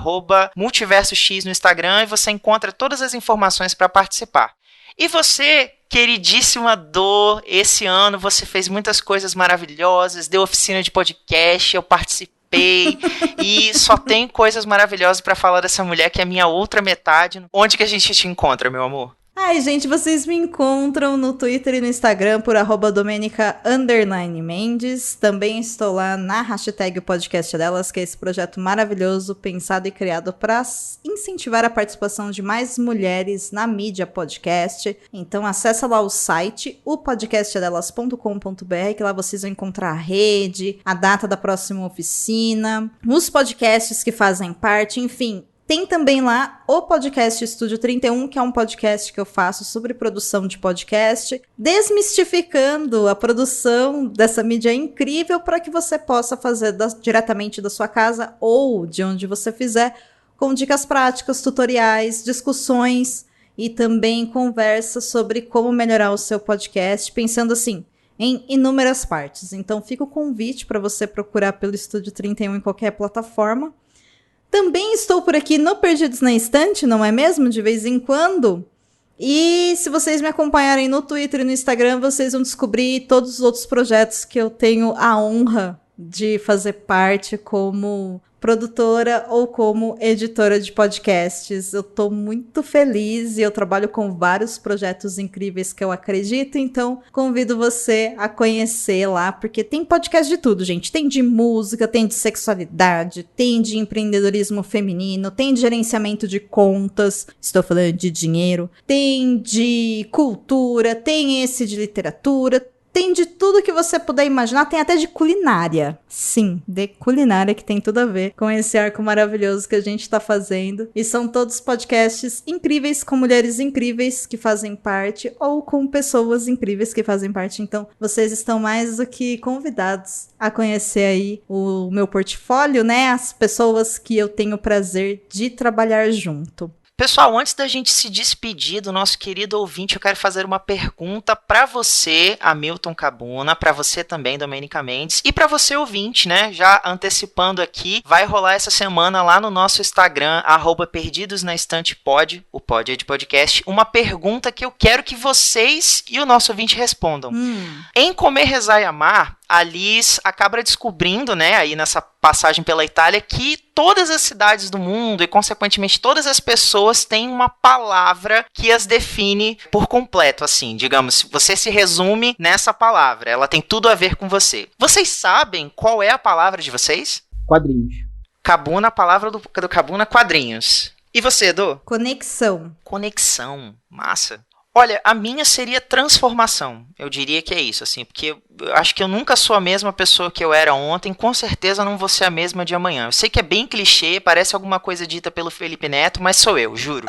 @Multiverso X no Instagram e você encontra todas as informações para participar. E você, queridíssima Dor, esse ano você fez muitas coisas maravilhosas, deu oficina de podcast, eu participei participei e só tem coisas maravilhosas pra falar dessa mulher que é a minha outra metade. Onde que a gente te encontra, meu amor? Ai, gente, vocês me encontram no Twitter e no Instagram por @Domenica_Mendes. Também estou lá na hashtag o podcast delas, que é esse projeto maravilhoso, pensado e criado para incentivar a participação de mais mulheres na mídia podcast. Então acessa lá o site, opodcastdelas.com.br, que lá vocês vão encontrar a rede, a data da próxima oficina, os podcasts que fazem parte, enfim. Tem também lá o podcast Estúdio 31, que é um podcast que eu faço sobre produção de podcast, desmistificando a produção dessa mídia incrível para que você possa fazer diretamente da sua casa ou de onde você fizer, com dicas práticas, tutoriais, discussões e também conversas sobre como melhorar o seu podcast, pensando assim, em inúmeras partes. Então fica o convite para você procurar pelo Estúdio 31 em qualquer plataforma. Também estou por aqui no Perdidos na Estante, não é mesmo? De vez em quando. E se vocês me acompanharem no Twitter e no Instagram, vocês vão descobrir todos os outros projetos que eu tenho a honra de fazer parte como produtora ou como editora de podcasts. Eu tô muito feliz e eu trabalho com vários projetos incríveis que eu acredito, então convido você a conhecer lá, porque tem podcast de tudo, gente. Tem de música, tem de sexualidade, tem de empreendedorismo feminino, tem de gerenciamento de contas, estou falando de dinheiro, tem de cultura, tem esse de literatura, tem de tudo que você puder imaginar, tem até de culinária. Sim, de culinária, que tem tudo a ver com esse arco maravilhoso que a gente tá fazendo. E são todos podcasts incríveis, com mulheres incríveis que fazem parte, ou com pessoas incríveis que fazem parte. Então, vocês estão mais do que convidados a conhecer aí o meu portfólio, né? As pessoas que eu tenho o prazer de trabalhar junto. Pessoal, antes da gente se despedir do nosso querido ouvinte, eu quero fazer uma pergunta para você, Hamilton Cabuna, para você também, Domenica Mendes, e para você, ouvinte, né? Já antecipando aqui, vai rolar essa semana lá no nosso Instagram, @perdidosnaestantepod, o pod é de podcast, uma pergunta que eu quero que vocês e o nosso ouvinte respondam. Em Comer, Rezar e Amar, a Liz acaba descobrindo, né, aí nessa passagem pela Itália, que todas as cidades do mundo e, consequentemente, todas as pessoas têm uma palavra que as define por completo, assim, digamos, você se resume nessa palavra, ela tem tudo a ver com você. Vocês sabem qual é a palavra de vocês? Quadrinhos. Cabuna, a palavra do Cabuna, quadrinhos. E você, Edu? Conexão. Conexão, massa. Olha, a minha seria transformação. Eu diria que é isso, assim, porque eu acho que eu nunca sou a mesma pessoa que eu era ontem, com certeza não vou ser a mesma de amanhã. Eu sei que é bem clichê, parece alguma coisa dita pelo Felipe Neto, mas sou eu, juro.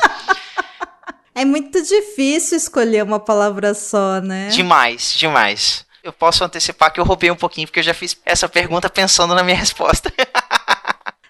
É muito difícil escolher uma palavra só, né? Demais, demais. Eu posso antecipar que eu roubei um pouquinho, porque eu já fiz essa pergunta pensando na minha resposta.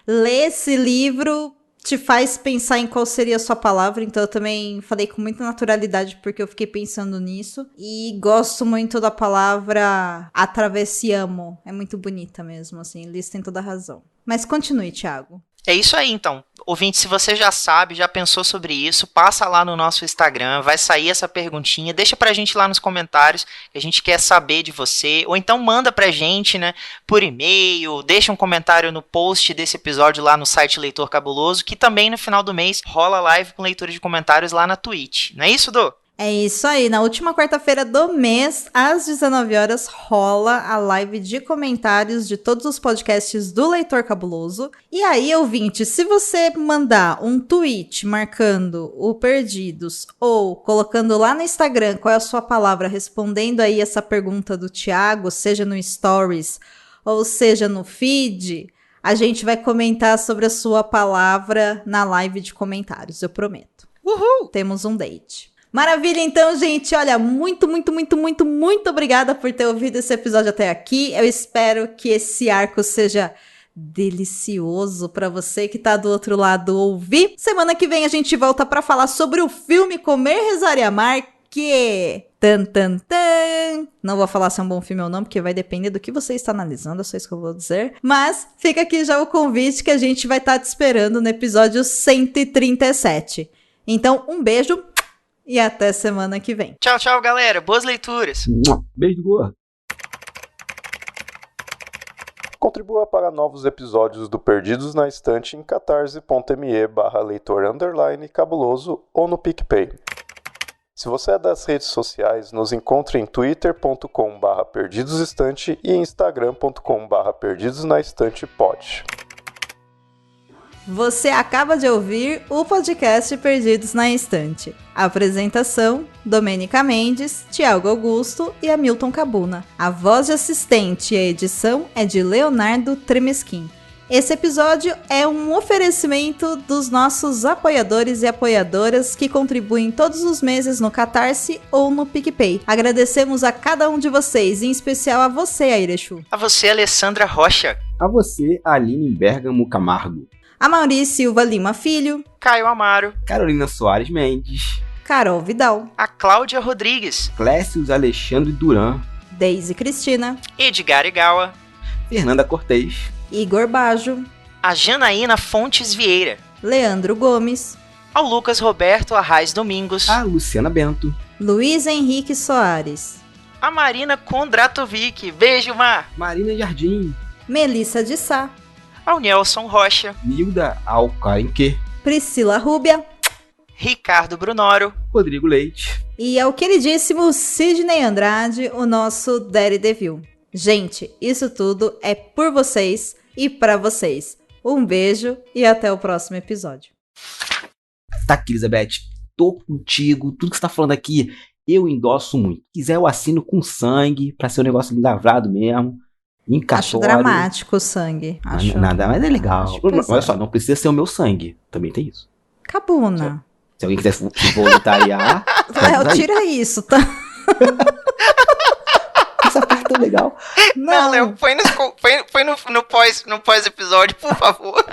Ler esse livro te faz pensar em qual seria a sua palavra, então eu também falei com muita naturalidade porque eu fiquei pensando nisso. E gosto muito da palavra atravessiamo, é muito bonita mesmo, assim, Liz tem toda a razão. Mas continue, Thiago. É isso aí, então. Ouvinte, se você já sabe, já pensou sobre isso, passa lá no nosso Instagram, vai sair essa perguntinha, deixa pra gente lá nos comentários, que a gente quer saber de você, ou então manda pra gente, né, por e-mail, deixa um comentário no post desse episódio lá no site Leitor Cabuloso, que também no final do mês rola live com leitura de comentários lá na Twitch. Não é isso, Dô? É isso aí, na última quarta-feira do mês, às 19 horas, rola a live de comentários de todos os podcasts do Leitor Cabuloso. E aí, ouvinte, se você mandar um tweet marcando o Perdidos ou colocando lá no Instagram qual é a sua palavra, respondendo aí essa pergunta do Thiago, seja no Stories ou seja no feed, a gente vai comentar sobre a sua palavra na live de comentários, eu prometo. Uhul! Temos um date. Maravilha, então, gente, olha, muito obrigada por ter ouvido esse episódio até aqui. Eu espero que esse arco seja delicioso pra você que tá do outro lado ouvir. Semana que vem a gente volta pra falar sobre o filme Comer, Rezar e Amar, que... Tan, tan, tan. Não vou falar se é um bom filme ou não, porque vai depender do que você está analisando, é só isso que eu vou dizer. Mas fica aqui já o convite que a gente vai estar te esperando no episódio 137. Então, um beijo e até semana que vem. Tchau, tchau, galera. Boas leituras. Beijo do gordo. Contribua para novos episódios do Perdidos na Estante em catarse.me/leitor_cabuloso ou no PicPay. Se você é das redes sociais, nos encontre em twitter.com/perdidosestante e em instagram.com/perdidosnaestantepod. Você acaba de ouvir o podcast Perdidos na Estante. A apresentação: Domênica Mendes, Thiago Augusto e Hamilton Cabuna. A voz de assistente e a edição é de Leonardo Tremesquim. Esse episódio é um oferecimento dos nossos apoiadores e apoiadoras que contribuem todos os meses no Catarse ou no PicPay. Agradecemos a cada um de vocês, em especial a você, Airechu. A você, Alessandra Rocha. A você, Aline Bergamo Camargo. A Maurício Silva Lima Filho. Caio Amaro. Carolina Soares Mendes. Carol Vidal. A Cláudia Rodrigues. Clécius Alexandre Duran. Deise Cristina. Edgar Igawa. Fernanda Cortez. Igor Bajo. A Janaína Fontes Vieira. Leandro Gomes. Ao Lucas Roberto Arraes Domingos. A Luciana Bento. Luiz Henrique Soares. A Marina Kondratovic. Beijo, Mar. Marina Jardim. Melissa de Sá. Ao Nelson Rocha. Nilda Alcarenque. Priscila Rúbia. Ricardo Brunoro. Rodrigo Leite. E ao queridíssimo Sidney Andrade, o nosso Daredevil. Gente, isso tudo é por vocês e pra vocês. Um beijo e até o próximo episódio. Tá aqui, Elizabeth. Tô contigo. Tudo que você tá falando aqui, eu endosso muito. Se quiser, eu assino com sangue, pra ser um negócio lavrado mesmo. Em cartório. Acho dramático o sangue. Acho... Nada, mas é legal. Acho Olha pesado. só, não precisa ser o meu sangue. Também tem isso. Cabuna. Se alguém quiser se voluntariar... Léo, tira isso, tá? Essa parte é tão legal. Não, Léo, põe no pós-episódio, por favor.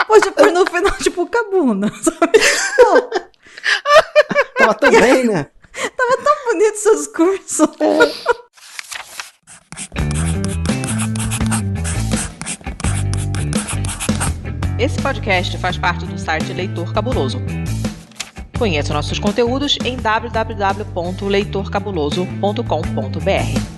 Pode pôr no final, tipo, Cabuna, sabe? Pô, Tava tão bem, né? tava tão bonito seu discurso. Esse podcast faz parte do site Leitor Cabuloso. Conheça nossos conteúdos em www.leitorcabuloso.com.br.